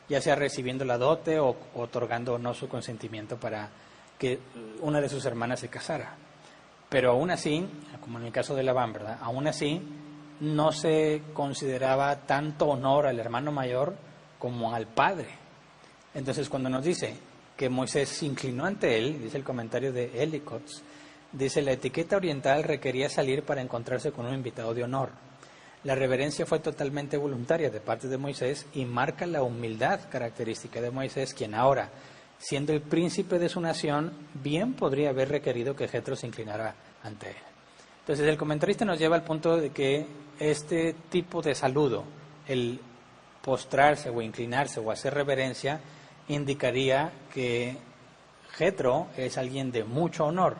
A: ya sea recibiendo la dote o otorgando o no su consentimiento para que una de sus hermanas se casara. Pero aún así, como en el caso de Labán, ¿verdad? Aún así, no se consideraba tanto honor al hermano mayor como al padre. Entonces, cuando nos dice que Moisés se inclinó ante él, dice el comentario de Ellicott, dice: la etiqueta oriental requería salir para encontrarse con un invitado de honor. La reverencia fue totalmente voluntaria de parte de Moisés y marca la humildad característica de Moisés, quien ahora, siendo el príncipe de su nación, bien podría haber requerido que Jetro se inclinara ante él. Entonces el comentarista nos lleva al punto de que este tipo de saludo, el postrarse o inclinarse o hacer reverencia, indicaría que Jetro es alguien de mucho honor.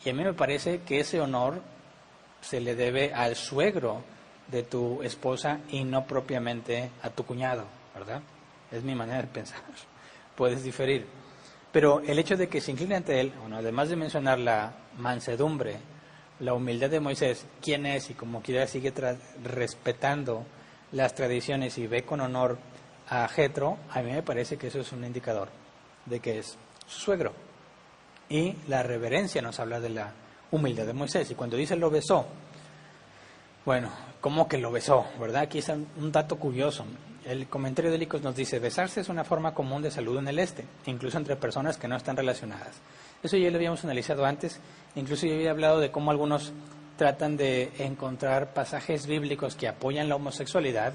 A: Y a mí me parece que ese honor se le debe al suegro de tu esposa y no propiamente a tu cuñado, ¿verdad? Es mi manera de pensar. Puedes diferir. Pero el hecho de que se incline ante él, bueno, además de mencionar la mansedumbre, la humildad de Moisés, quién es y como quiera sigue respetando las tradiciones y ve con honor a Jetro, a mí me parece que eso es un indicador de que es su suegro. Y la reverencia nos habla de la humildad de Moisés. Y cuando dice lo besó, bueno, ¿cómo que lo besó? ¿Verdad? Aquí es un dato curioso. El comentario de Ellicott nos dice: besarse es una forma común de saludo en el este, incluso entre personas que no están relacionadas. Eso ya lo habíamos analizado antes. Incluso yo había hablado de cómo algunos tratan de encontrar pasajes bíblicos que apoyan la homosexualidad.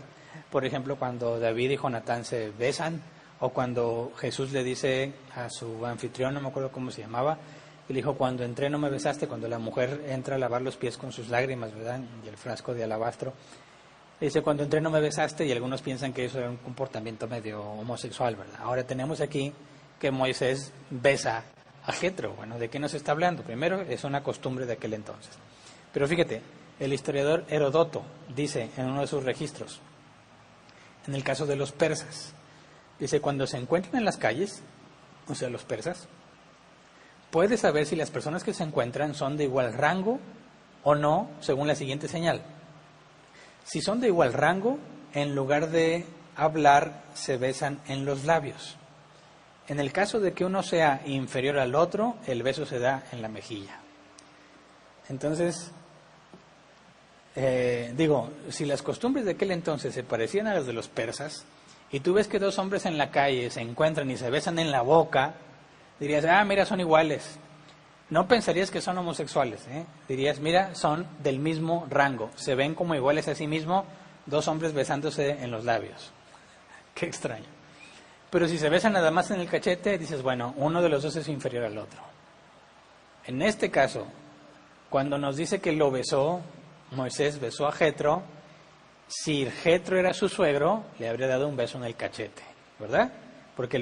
A: Por ejemplo, cuando David y Jonatán se besan, o cuando Jesús le dice a su anfitrión, no me acuerdo cómo se llamaba, le dijo: cuando entré no me besaste, cuando la mujer entra a lavar los pies con sus lágrimas, ¿verdad? Y el frasco de alabastro. Dice: cuando entré no me besaste, y algunos piensan que eso era un comportamiento medio homosexual, ¿verdad? Ahora tenemos aquí que Moisés besa a Jetro. Bueno, ¿de qué nos está hablando? Primero, es una costumbre de aquel entonces. Pero fíjate, el historiador Herodoto dice en uno de sus registros, en el caso de los persas, dice: cuando se encuentran en las calles, o sea, los persas, puedes saber si las personas que se encuentran son de igual rango o no, según la siguiente señal. Si son de igual rango, en lugar de hablar, se besan en los labios. En el caso de que uno sea inferior al otro, el beso se da en la mejilla. Entonces, si las costumbres de aquel entonces se parecían a las de los persas, y tú ves que dos hombres en la calle se encuentran y se besan en la boca, dirías: mira, son iguales. No pensarías que son homosexuales, ¿eh? Dirías: mira, son del mismo rango, se ven como iguales a sí mismos, dos hombres besándose en los labios. Qué extraño. Pero si se besan nada más en el cachete, dices: bueno, uno de los dos es inferior al otro. En este caso, cuando nos dice que lo besó, Moisés besó a Jetro, si Jetro era su suegro, le habría dado un beso en el cachete, ¿verdad? Porque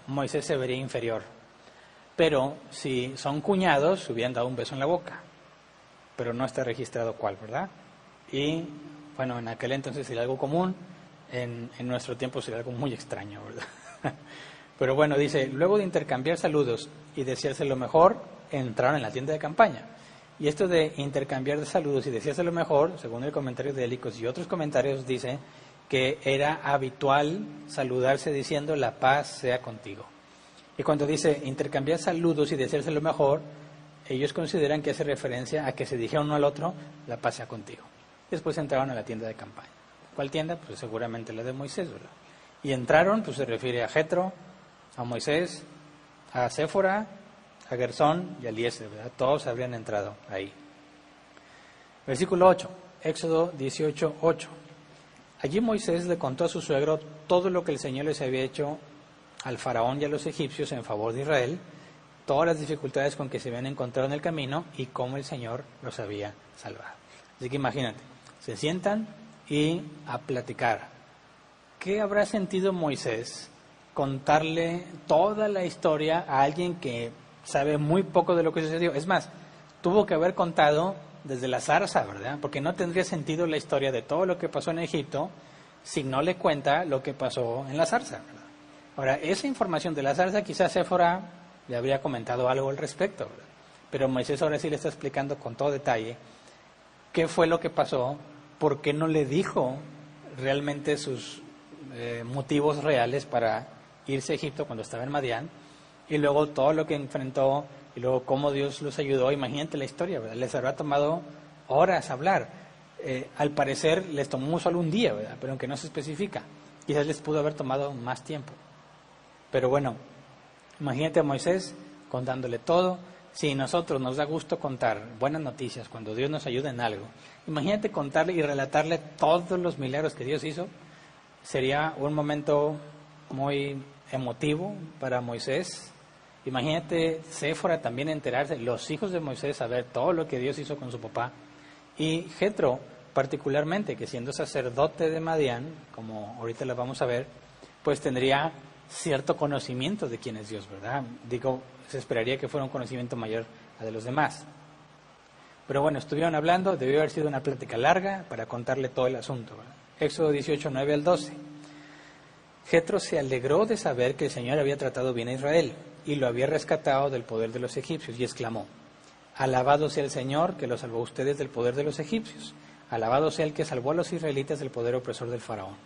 A: Moisés se vería inferior. Pero si son cuñados, se hubieran dado un beso en la boca. Pero no está registrado cuál, ¿verdad? Y bueno, en aquel entonces sería algo común, en nuestro tiempo sería algo muy extraño, ¿verdad? Pero bueno, dice: luego de intercambiar saludos y desearse lo mejor, entraron en la tienda de campaña. Y esto de intercambiar saludos y desearse lo mejor, según el comentario de Ellicott y otros comentarios, dice que era habitual saludarse diciendo: la paz sea contigo. Y cuando dice intercambiar saludos y desearse lo mejor, ellos consideran que hace referencia a que se dijeron uno al otro: la paz sea contigo. Después entraron a la tienda de campaña. ¿Cuál tienda? Pues seguramente la de Moisés, ¿verdad? Y entraron, pues se refiere a Jetro, a Moisés, a Séfora, a Gersón y a Eliezer, ¿verdad? Todos habrían entrado ahí. Versículo 8, Éxodo 18, 8. Allí Moisés le contó a su suegro todo lo que el Señor les había hecho al faraón y a los egipcios en favor de Israel, todas las dificultades con que se habían encontrado en el camino y cómo el Señor los había salvado. Así que imagínate, se sientan y a platicar. ¿Qué habrá sentido Moisés contarle toda la historia a alguien que sabe muy poco de lo que sucedió? Es más, tuvo que haber contado desde la zarza, ¿verdad? Porque no tendría sentido la historia de todo lo que pasó en Egipto si no le cuenta lo que pasó en la zarza, ¿verdad? Ahora, esa información de la zarza quizás Séfora le habría comentado algo al respecto, ¿verdad? Pero Moisés ahora sí le está explicando con todo detalle qué fue lo que pasó, por qué no le dijo realmente sus motivos reales para irse a Egipto cuando estaba en Madián, y luego todo lo que enfrentó, y luego cómo Dios los ayudó. Imagínate la historia, ¿verdad? Les habrá tomado horas hablar. Al parecer les tomó solo un día, ¿verdad? Pero aunque no se especifica, quizás les pudo haber tomado más tiempo. Pero bueno, imagínate a Moisés contándole todo. Si nosotros nos da gusto contar buenas noticias cuando Dios nos ayuda en algo, imagínate contarle y relatarle todos los milagros que Dios hizo. Sería un momento muy emotivo para Moisés. Imagínate Séfora también enterarse, los hijos de Moisés saber todo lo que Dios hizo con su papá. Y Jetro particularmente, que siendo sacerdote de Madián, como ahorita lo vamos a ver, pues tendría cierto conocimiento de quién es Dios, ¿verdad? Digo, se esperaría que fuera un conocimiento mayor a de los demás. Pero bueno, estuvieron hablando, debió haber sido una plática larga para contarle todo el asunto, ¿verdad? Éxodo 18, 9 al 12. Jetro se alegró de saber que el Señor había tratado bien a Israel y lo había rescatado del poder de los egipcios, y exclamó: alabado sea el Señor que los salvó a ustedes del poder de los egipcios, alabado sea el que salvó a los israelitas del poder opresor del faraón.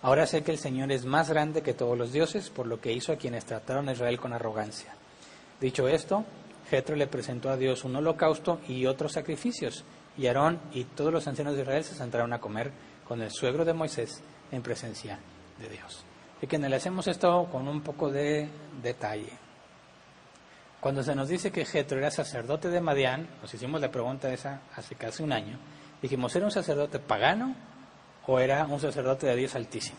A: Ahora sé que el Señor es más grande que todos los dioses, por lo que hizo a quienes trataron a Israel con arrogancia. Dicho esto, Jetro le presentó a Dios un holocausto y otros sacrificios, y Aarón y todos los ancianos de Israel se sentaron a comer con el suegro de Moisés en presencia de Dios. Y que le hacemos esto con un poco de detalle. Cuando se nos dice que Jetro era sacerdote de Madián, nos hicimos la pregunta esa hace casi un año, dijimos, ¿era un sacerdote pagano o era un sacerdote de Dios Altísimo?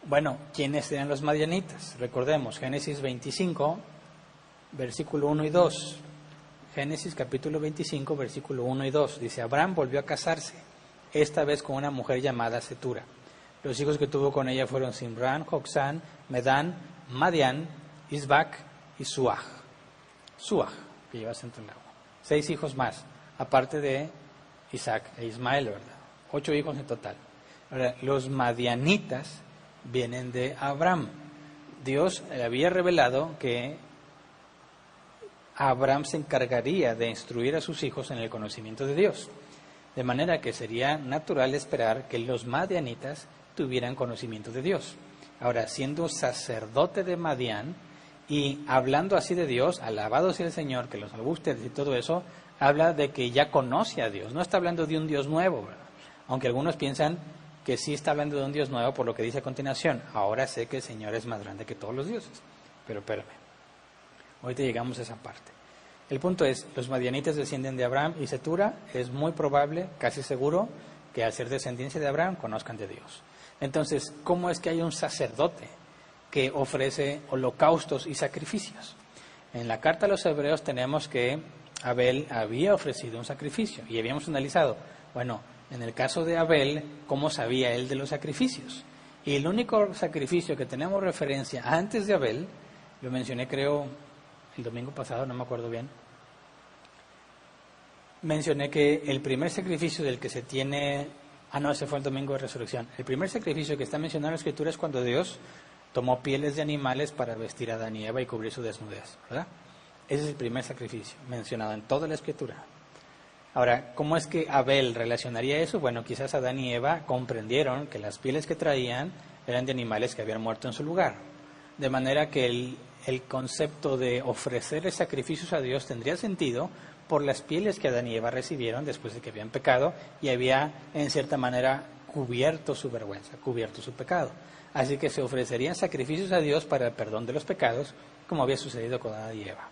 A: Bueno, ¿quiénes eran los madianitas? Recordemos, Génesis 25, versículo 1 y 2. Génesis capítulo 25, versículo 1 y 2. Dice, Abraham volvió a casarse, esta vez con una mujer llamada Setura. Los hijos que tuvo con ella fueron Simrán, Joxán, Medán, Madián, Isbac y Suaj, que lleva acento en el agua. 6 hijos más, aparte de Isaac e Ismael, ¿verdad? 8 hijos en total. Ahora, los madianitas vienen de Abraham. Dios le había revelado que Abraham se encargaría de instruir a sus hijos en el conocimiento de Dios. De manera que sería natural esperar que los madianitas tuvieran conocimiento de Dios. Ahora, siendo sacerdote de Madián y hablando así de Dios, alabado sea el Señor que los salvó ustedes y todo eso, habla de que ya conoce a Dios. No está hablando de un Dios nuevo, ¿verdad? Aunque algunos piensan que sí está hablando de un Dios nuevo por lo que dice a continuación. Ahora sé que el Señor es más grande que todos los dioses. Pero espérame, ahorita llegamos a esa parte. El punto es, los madianitas descienden de Abraham y Setura. Es muy probable, casi seguro, que al ser descendencia de Abraham conozcan de Dios. Entonces, ¿cómo es que hay un sacerdote que ofrece holocaustos y sacrificios? En la carta a los hebreos tenemos que Abel había ofrecido un sacrificio y habíamos analizado, bueno, en el caso de Abel, ¿cómo sabía él de los sacrificios? Y el único sacrificio que tenemos referencia antes de Abel, lo mencioné creo el domingo pasado, no me acuerdo bien, mencioné que el primer sacrificio del que se tiene, ese fue el domingo de resurrección, el primer sacrificio que está mencionado en la Escritura es cuando Dios tomó pieles de animales para vestir a Adán y Eva y cubrir su desnudez, ¿verdad? Ese es el primer sacrificio mencionado en toda la Escritura. Ahora, ¿cómo es que Abel relacionaría eso? Bueno, quizás Adán y Eva comprendieron que las pieles que traían eran de animales que habían muerto en su lugar. De manera que el concepto de ofrecerle sacrificios a Dios tendría sentido por las pieles que Adán y Eva recibieron después de que habían pecado y había, en cierta manera, cubierto su vergüenza, cubierto su pecado. Así que se ofrecerían sacrificios a Dios para el perdón de los pecados, como había sucedido con Adán y Eva.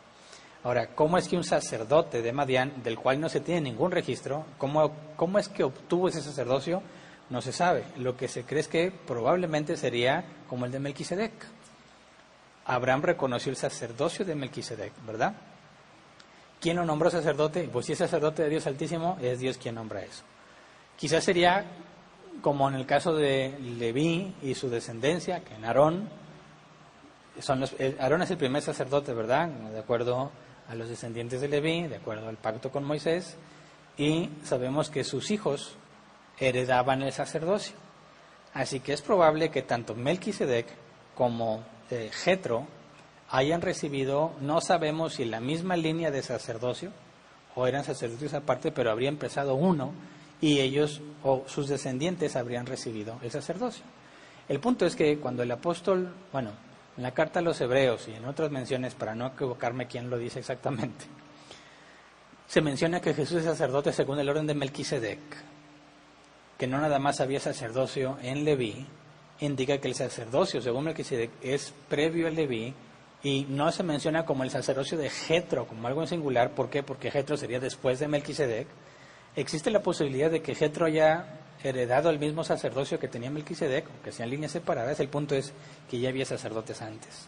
A: Ahora, ¿cómo es que un sacerdote de Madián, del cual no se tiene ningún registro, cómo es que obtuvo ese sacerdocio? No se sabe. Lo que se cree es que probablemente sería como el de Melquisedec. Abraham reconoció el sacerdocio de Melquisedec, ¿verdad? ¿Quién lo nombró sacerdote? Pues si es sacerdote de Dios Altísimo, es Dios quien nombra eso. Quizás sería como en el caso de Leví y su descendencia, que en Aarón, Aarón es el primer sacerdote, ¿verdad? De acuerdo a los descendientes de Leví, de acuerdo al pacto con Moisés, y sabemos que sus hijos heredaban el sacerdocio. Así que es probable que tanto Melquisedec como Jetro hayan recibido, no sabemos si la misma línea de sacerdocio, o eran sacerdotes aparte, pero habría empezado uno, y ellos o sus descendientes habrían recibido el sacerdocio. El punto es que cuando el apóstol, bueno, en la carta a los Hebreos y en otras menciones, para no equivocarme quién lo dice exactamente, se menciona que Jesús es sacerdote según el orden de Melquisedec, que no nada más había sacerdocio en Leví, indica que el sacerdocio según Melquisedec es previo a Leví, y no se menciona como el sacerdocio de Jetro, como algo en singular. ¿Por qué? Porque Jetro sería después de Melquisedec. Existe la posibilidad de que Jetro haya heredado el mismo sacerdocio que tenía Melquisedec, aunque sean líneas separadas. El punto es que ya había sacerdotes antes.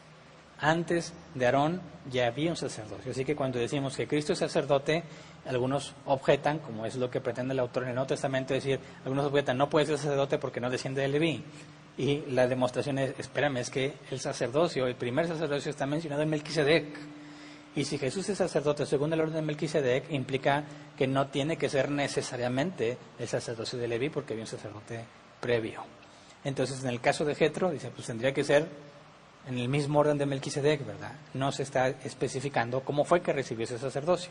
A: Antes de Aarón ya había un sacerdocio. Así que cuando decimos que Cristo es sacerdote, algunos objetan, como es lo que pretende el autor en el Nuevo Testamento, decir, algunos objetan, no puede ser sacerdote porque no desciende de Leví. Y la demostración es, espérame, es que el sacerdocio, el primer sacerdocio está mencionado en Melquisedec. Y si Jesús es sacerdote según el orden de Melquisedec, implica que no tiene que ser necesariamente el sacerdocio de Leví, porque había un sacerdote previo. Entonces, en el caso de Jetro, dice, pues tendría que ser en el mismo orden de Melquisedec, ¿verdad? No se está especificando cómo fue que recibió ese sacerdocio.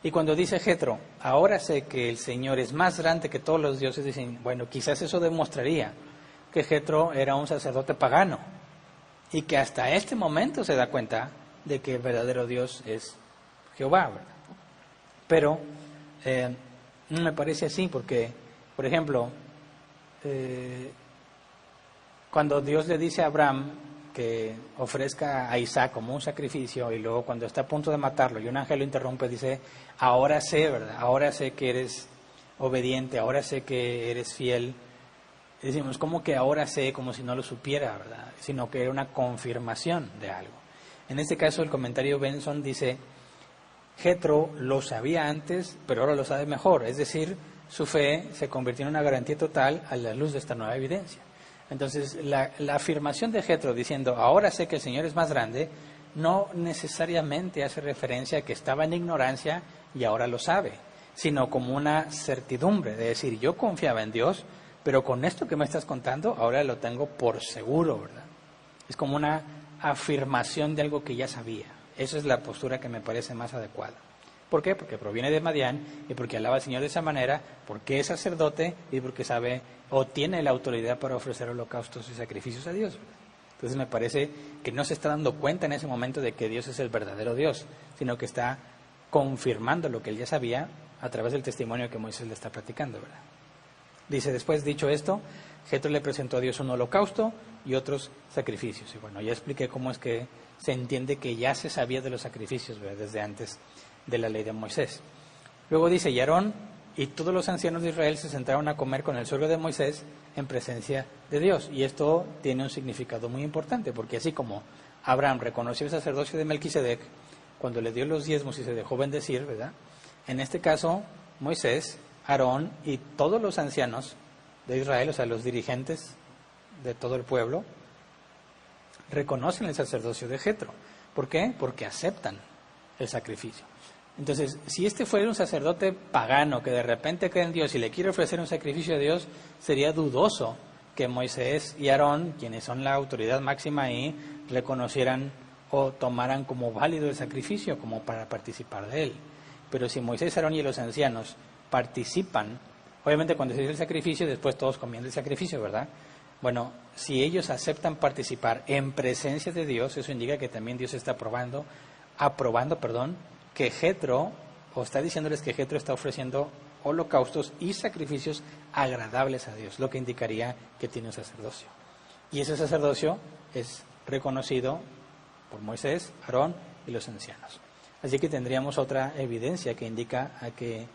A: Y cuando dice Jetro, ahora sé que el Señor es más grande que todos los dioses, dicen, bueno, quizás eso demostraría que Jetro era un sacerdote pagano y que hasta este momento se da cuenta de que el verdadero Dios es Jehová, ¿verdad? Pero no me parece así porque, por ejemplo, cuando Dios le dice a Abraham que ofrezca a Isaac como un sacrificio, y luego cuando está a punto de matarlo y un ángel lo interrumpe, dice, ahora sé, ¿verdad? Ahora sé que eres obediente, ahora sé que eres fiel. Decimos, ¿cómo que ahora sé? Como si no lo supiera, ¿verdad? Sino que era una confirmación de algo. En este caso, el comentario Benson dice, Jetro lo sabía antes, pero ahora lo sabe mejor. Es decir, su fe se convirtió en una garantía total a la luz de esta nueva evidencia. Entonces, la afirmación de Jetro diciendo, ahora sé que el Señor es más grande, no necesariamente hace referencia a que estaba en ignorancia y ahora lo sabe, sino como una certidumbre de decir, yo confiaba en Dios, pero con esto que me estás contando, ahora lo tengo por seguro, ¿verdad? Es como una afirmación de algo que ya sabía. Esa es la postura que me parece más adecuada. ¿Por qué? Porque proviene de Madián y porque alaba al Señor de esa manera, porque es sacerdote y porque sabe o tiene la autoridad para ofrecer holocaustos y sacrificios a Dios, ¿verdad? Entonces me parece que no se está dando cuenta en ese momento de que Dios es el verdadero Dios, sino que está confirmando lo que él ya sabía a través del testimonio que Moisés le está platicando, ¿verdad? Dice, después, dicho esto, Jetro le presentó a Dios un holocausto y otros sacrificios. Y bueno, ya expliqué cómo es que se entiende que ya se sabía de los sacrificios, ¿verdad?, desde antes de la ley de Moisés. Luego dice, y Aarón y todos los ancianos de Israel se sentaron a comer con el suegro de Moisés en presencia de Dios. Y esto tiene un significado muy importante, porque así como Abraham reconoció el sacerdocio de Melquisedec cuando le dio los diezmos y se dejó bendecir, ¿verdad?, en este caso Moisés, Aarón y todos los ancianos de Israel, o sea, los dirigentes de todo el pueblo, reconocen el sacerdocio de Jetro. ¿Por qué? Porque aceptan el sacrificio. Entonces, si este fuera un sacerdote pagano que de repente cree en Dios y le quiere ofrecer un sacrificio a Dios, sería dudoso que Moisés y Aarón, quienes son la autoridad máxima ahí, reconocieran o tomaran como válido el sacrificio, como para participar de él. Pero si Moisés, Aarón y los ancianos participan, obviamente cuando se dice el sacrificio, después todos comiendo el sacrificio, ¿verdad? Bueno, si ellos aceptan participar en presencia de Dios, eso indica que también Dios está aprobando, que Jetro, o está diciéndoles que Jetro está ofreciendo holocaustos y sacrificios agradables a Dios, lo que indicaría que tiene un sacerdocio. Y ese sacerdocio es reconocido por Moisés, Aarón y los ancianos. Así que tendríamos otra evidencia que indica a que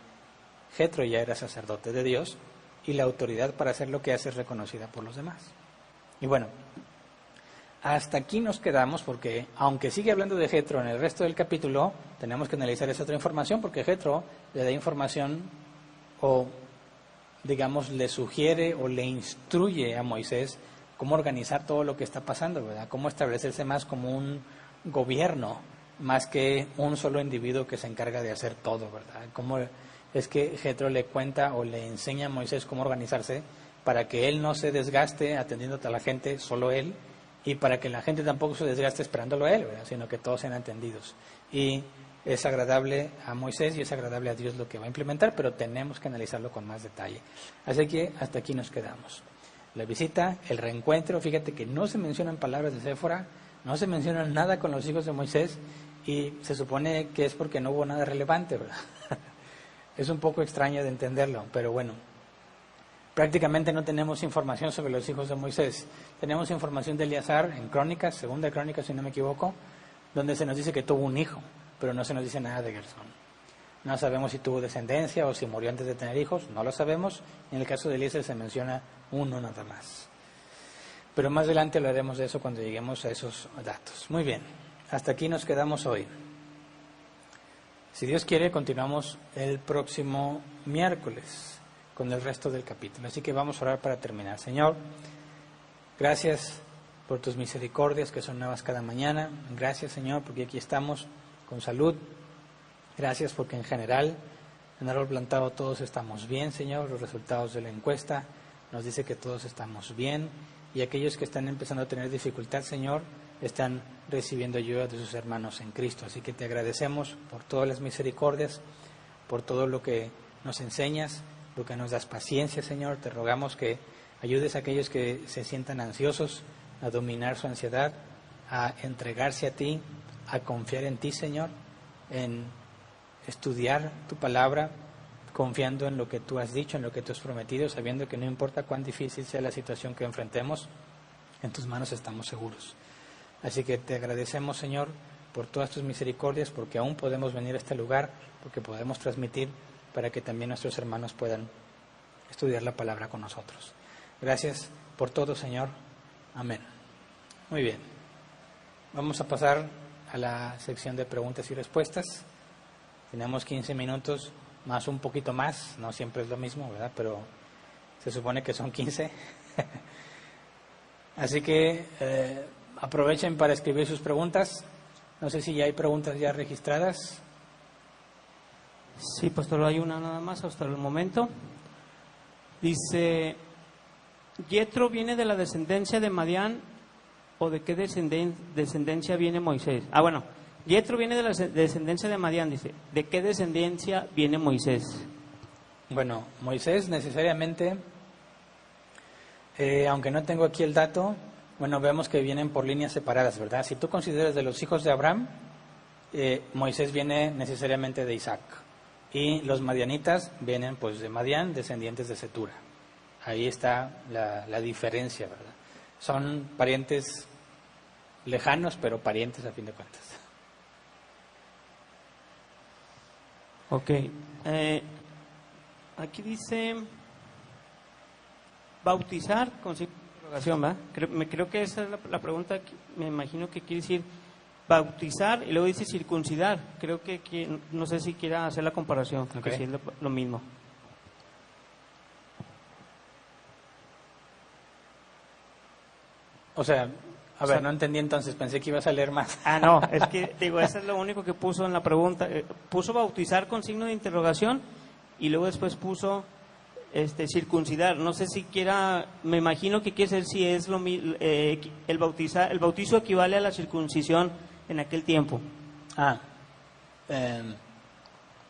A: Jetro ya era sacerdote de Dios y la autoridad para hacer lo que hace es reconocida por los demás. Y bueno, hasta aquí nos quedamos porque, aunque sigue hablando de Jetro en el resto del capítulo, tenemos que analizar esa otra información porque Jetro le da información o, digamos, le sugiere o le instruye a Moisés cómo organizar todo lo que está pasando, ¿verdad? Cómo establecerse más como un gobierno más que un solo individuo que se encarga de hacer todo, ¿verdad? Cómo es que Jetro le cuenta o le enseña a Moisés cómo organizarse para que él no se desgaste atendiendo a la gente, solo él, y para que la gente tampoco se desgaste esperándolo a él, ¿verdad? Sino que todos sean atendidos. Y es agradable a Moisés y es agradable a Dios lo que va a implementar, pero tenemos que analizarlo con más detalle. Así que hasta aquí nos quedamos. La visita, el reencuentro, fíjate que no se mencionan palabras de Séfora, no se menciona nada con los hijos de Moisés, y se supone que es porque no hubo nada relevante, ¿verdad? Es un poco extraño de entenderlo, pero bueno. Prácticamente no tenemos información sobre los hijos de Moisés. Tenemos información de Eleazar en Crónicas, segunda Crónicas si no me equivoco, donde se nos dice que tuvo un hijo, pero no se nos dice nada de Gersón. No sabemos si tuvo descendencia o si murió antes de tener hijos, no lo sabemos. En el caso de Eliezer se menciona uno nada más. Pero más adelante hablaremos de eso cuando lleguemos a esos datos. Muy bien, hasta aquí nos quedamos hoy. Si Dios quiere, continuamos el próximo miércoles con el resto del capítulo. Así que vamos a orar para terminar. Señor, gracias por tus misericordias que son nuevas cada mañana. Gracias, Señor, porque aquí estamos con salud. Gracias porque en general en Árbol Plantado todos estamos bien, Señor. Los resultados de la encuesta nos dice que todos estamos bien. Y aquellos que están empezando a tener dificultad, Señor, están recibiendo ayuda de sus hermanos en Cristo. Así que te agradecemos por todas las misericordias, por todo lo que nos enseñas, lo que nos das paciencia, Señor. Te rogamos que ayudes a aquellos que se sientan ansiosos a dominar su ansiedad, a entregarse a ti, a confiar en ti, Señor, en estudiar tu palabra, confiando en lo que tú has dicho, en lo que tú has prometido, sabiendo que no importa cuán difícil sea la situación que enfrentemos, en tus manos estamos seguros. Así que te agradecemos, Señor, por todas tus misericordias, porque aún podemos venir a este lugar, porque podemos transmitir para que también nuestros hermanos puedan estudiar la palabra con nosotros. Gracias por todo, Señor. Amén. Muy bien. Vamos a pasar a la sección de preguntas y respuestas. Tenemos 15 minutos, más un poquito más. No siempre es lo mismo, ¿verdad? Pero se supone que son 15. Así que aprovechen para escribir sus preguntas. No sé si ya hay preguntas ya registradas.
B: Sí, pastor, hay una nada más hasta el momento. Dice, ¿Jetro viene de la descendencia de Madián o de qué descendencia viene Moisés? Ah, bueno, Jetro viene de la descendencia de Madián, dice. ¿De qué descendencia viene Moisés?
A: Bueno, Moisés necesariamente, aunque no tengo aquí el dato, bueno, vemos que vienen por líneas separadas, ¿verdad? Si tú consideras de los hijos de Abraham, Moisés viene necesariamente de Isaac. Y los madianitas vienen pues de Madián, descendientes de Cetura. Ahí está la diferencia, ¿verdad? Son parientes lejanos, pero parientes a fin de cuentas.
B: Ok. Aquí dice bautizar con signo de interrogación, ¿va? Creo que esa es la pregunta, me imagino que quiere decir bautizar y luego dice circuncidar. Creo que no sé si quiera hacer la comparación, que sí es lo mismo.
A: O sea, a ver, no entendí entonces, pensé que ibas a leer más.
B: Ah, no, es que digo, eso es lo único que puso en la pregunta. Puso bautizar con signo de interrogación y luego después puso circuncidar. No sé si quiera, me imagino que quiere decir si es lo el bautizo equivale a la circuncisión en aquel tiempo.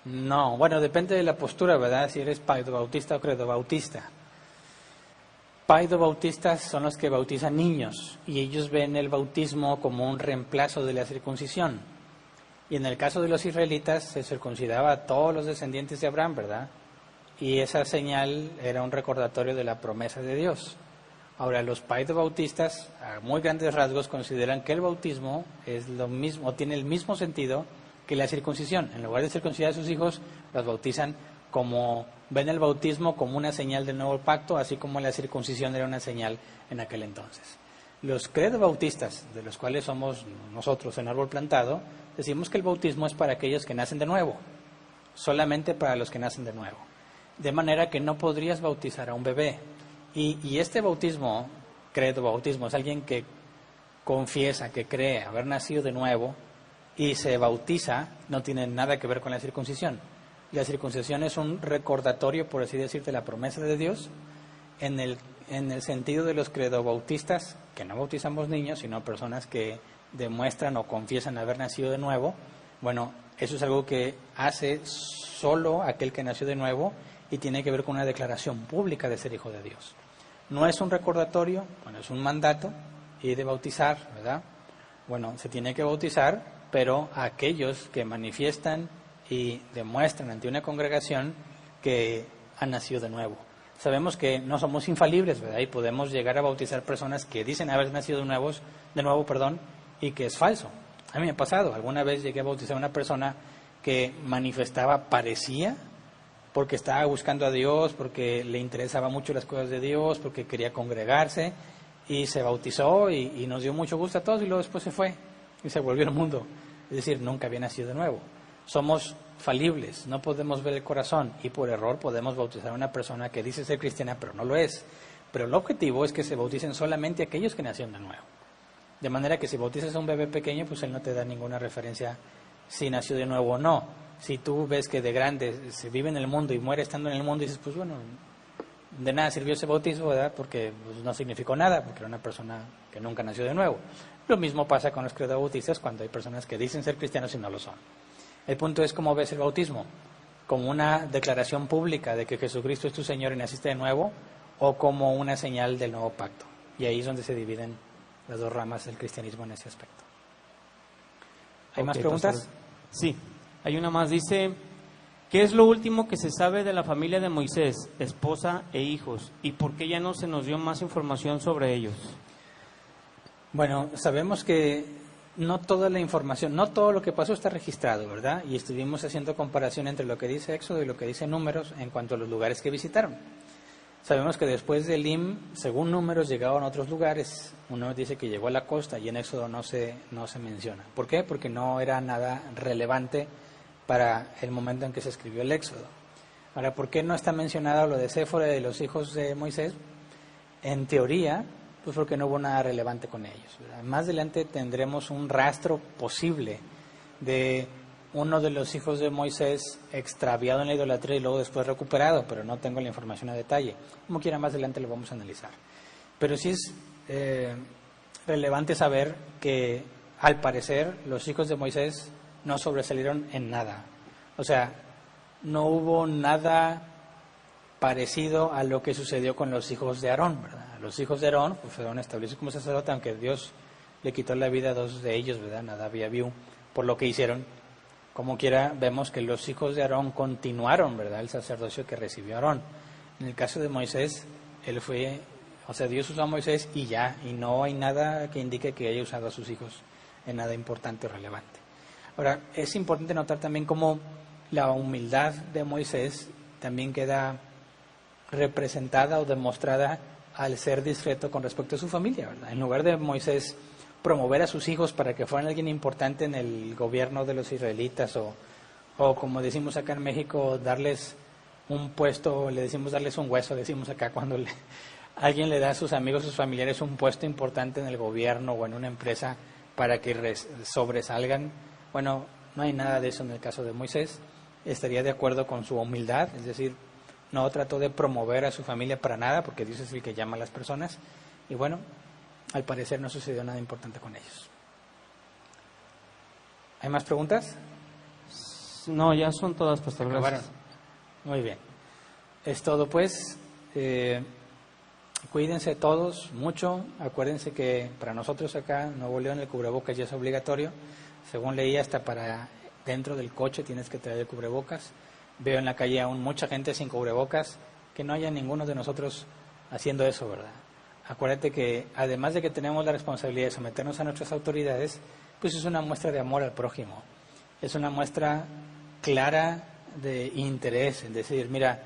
A: No, bueno, depende de la postura, ¿verdad? Si eres paidobautista o credobautista. Paidobautistas son los que bautizan niños y ellos ven el bautismo como un reemplazo de la circuncisión. Y en el caso de los israelitas se circuncidaba a todos los descendientes de Abraham, ¿verdad? Y esa señal era un recordatorio de la promesa de Dios. Ahora, los paidobautistas, a muy grandes rasgos, consideran que el bautismo es lo mismo, o tiene el mismo sentido que la circuncisión. En lugar de circuncidar a sus hijos, los bautizan ven el bautismo como una señal del nuevo pacto, así como la circuncisión era una señal en aquel entonces. Los credobautistas, de los cuales somos nosotros en Árbol Plantado, decimos que el bautismo es para aquellos que nacen de nuevo, solamente para los que nacen de nuevo. De manera que no podrías bautizar a un bebé. Y este bautismo, credobautismo, es alguien que confiesa, que cree haber nacido de nuevo y se bautiza, no tiene nada que ver con la circuncisión. La circuncisión es un recordatorio, por así decirte, de la promesa de Dios, en el sentido de los credobautistas, que no bautizamos niños, sino personas que demuestran o confiesan haber nacido de nuevo. Bueno, eso es algo que hace solo aquel que nació de nuevo y tiene que ver con una declaración pública de ser hijo de Dios. No es un recordatorio, bueno, es un mandato y de bautizar, ¿verdad? Bueno, se tiene que bautizar, pero a aquellos que manifiestan y demuestran ante una congregación que han nacido de nuevo. Sabemos que no somos infalibles, ¿verdad? Y podemos llegar a bautizar personas que dicen haber nacido de nuevo, y que es falso. A mí me ha pasado, alguna vez llegué a bautizar a una persona que manifestaba, parecía, porque estaba buscando a Dios, porque le interesaba mucho las cosas de Dios, porque quería congregarse, y se bautizó y nos dio mucho gusto a todos, y luego después se fue y se volvió al mundo. Es decir, nunca había nacido de nuevo. Somos falibles, no podemos ver el corazón, y por error podemos bautizar a una persona que dice ser cristiana, pero no lo es. Pero el objetivo es que se bauticen solamente aquellos que nacieron de nuevo. De manera que si bautizas a un bebé pequeño, pues él no te da ninguna referencia si nació de nuevo o no. Si tú ves que de grande se vive en el mundo y muere estando en el mundo, dices, pues bueno, de nada sirvió ese bautismo, ¿verdad? Porque pues, no significó nada, porque era una persona que nunca nació de nuevo. Lo mismo pasa con los credobautistas cuando hay personas que dicen ser cristianos y no lo son. El punto es cómo ves el bautismo, como una declaración pública de que Jesucristo es tu Señor y naciste de nuevo, o como una señal del nuevo pacto. Y ahí es donde se dividen las dos ramas del cristianismo en ese aspecto. ¿Hay más preguntas?
B: Pastor. Sí, hay una más. Dice, ¿qué es lo último que se sabe de la familia de Moisés, esposa e hijos? ¿Y por qué ya no se nos dio más información sobre ellos?
A: Bueno, sabemos que no toda la información, no todo lo que pasó está registrado, ¿verdad? Y estuvimos haciendo comparación entre lo que dice Éxodo y lo que dice Números en cuanto a los lugares que visitaron. Sabemos que después de Elim, según Números, llegaron a otros lugares. Uno dice que llegó a la costa y en Éxodo no se menciona. ¿Por qué? Porque no era nada relevante para el momento en que se escribió el Éxodo. Ahora, ¿por qué no está mencionado lo de Séfora y de los hijos de Moisés? En teoría, pues porque no hubo nada relevante con ellos, ¿verdad? Más adelante tendremos un rastro posible de uno de los hijos de Moisés extraviado en la idolatría y luego después recuperado, pero no tengo la información a detalle. Como quiera, más adelante lo vamos a analizar. Pero sí es relevante saber que, al parecer, los hijos de Moisés no sobresalieron en nada. O sea, no hubo nada parecido a lo que sucedió con los hijos de Aarón, ¿verdad? Los hijos de Aarón pues, fueron establecidos como sacerdotes, aunque Dios le quitó la vida a dos de ellos, ¿verdad? Nadab y Abiú, por lo que hicieron. Como quiera, vemos que los hijos de Aarón continuaron, ¿verdad?, el sacerdocio que recibió Aarón. En el caso de Moisés, Dios usó a Moisés y ya, y no hay nada que indique que haya usado a sus hijos en nada importante o relevante. Ahora, es importante notar también cómo la humildad de Moisés también queda representada o demostrada al ser discreto con respecto a su familia, ¿verdad? En lugar de Moisés promover a sus hijos para que fueran alguien importante en el gobierno de los israelitas o como decimos acá en México, darles un puesto, le decimos darles un hueso, decimos acá cuando alguien le da a sus amigos, a sus familiares un puesto importante en el gobierno o en una empresa para que sobresalgan. Bueno, no hay nada de eso en el caso de Moisés. Estaría de acuerdo con su humildad, es decir, no trató de promover a su familia para nada, porque Dios es el que llama a las personas. Y bueno, al parecer no sucedió nada importante con ellos. ¿Hay más preguntas?
B: No, ya son todas, pastor. Gracias.
A: Muy bien. Es todo, pues. Cuídense todos mucho. Acuérdense que para nosotros acá en Nuevo León el cubrebocas ya es obligatorio. Según leí, hasta para dentro del coche tienes que traer el cubrebocas. Veo en la calle aún mucha gente sin cubrebocas. Que no haya ninguno de nosotros haciendo eso, ¿verdad? Acuérdate que además de que tenemos la responsabilidad de someternos a nuestras autoridades, pues es una muestra de amor al prójimo. Es una muestra clara de interés, es decir, mira,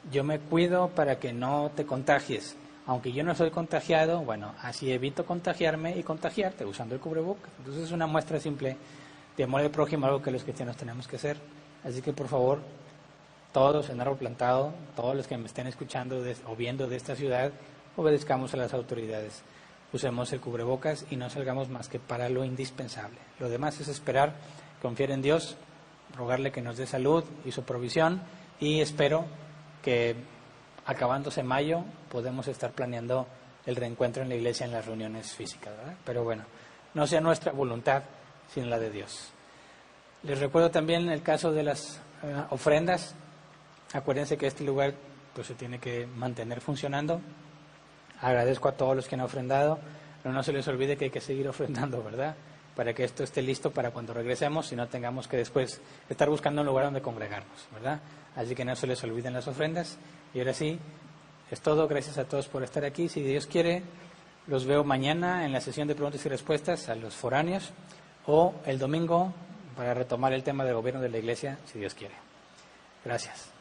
A: yo me cuido para que no te contagies. Aunque yo no soy contagiado, bueno, así evito contagiarme y contagiarte usando el cubrebocas. Entonces es una muestra simple de amor al prójimo, algo que los cristianos tenemos que hacer. Así que por favor, todos en árbol plantado, todos los que me estén escuchando o viendo de esta ciudad, obedezcamos a las autoridades. Usemos el cubrebocas y no salgamos más que para lo indispensable. Lo demás es esperar confiar en Dios, rogarle que nos dé salud y su provisión, y espero que acabándose mayo podemos estar planeando el reencuentro en la iglesia en las reuniones físicas, ¿verdad? Pero bueno, no sea nuestra voluntad sino la de Dios. Les recuerdo también el caso de las ofrendas. Acuérdense que este lugar pues se tiene que mantener funcionando. Agradezco a todos los que han ofrendado, pero no se les olvide que hay que seguir ofrendando, ¿verdad? Para que esto esté listo para cuando regresemos y no tengamos que después estar buscando un lugar donde congregarnos, ¿verdad? Así que no se les olviden las ofrendas. Y ahora sí, es todo. Gracias a todos por estar aquí. Si Dios quiere, los veo mañana en la sesión de preguntas y respuestas a los foráneos, o el domingo para retomar el tema del gobierno de la iglesia, si Dios quiere. Gracias.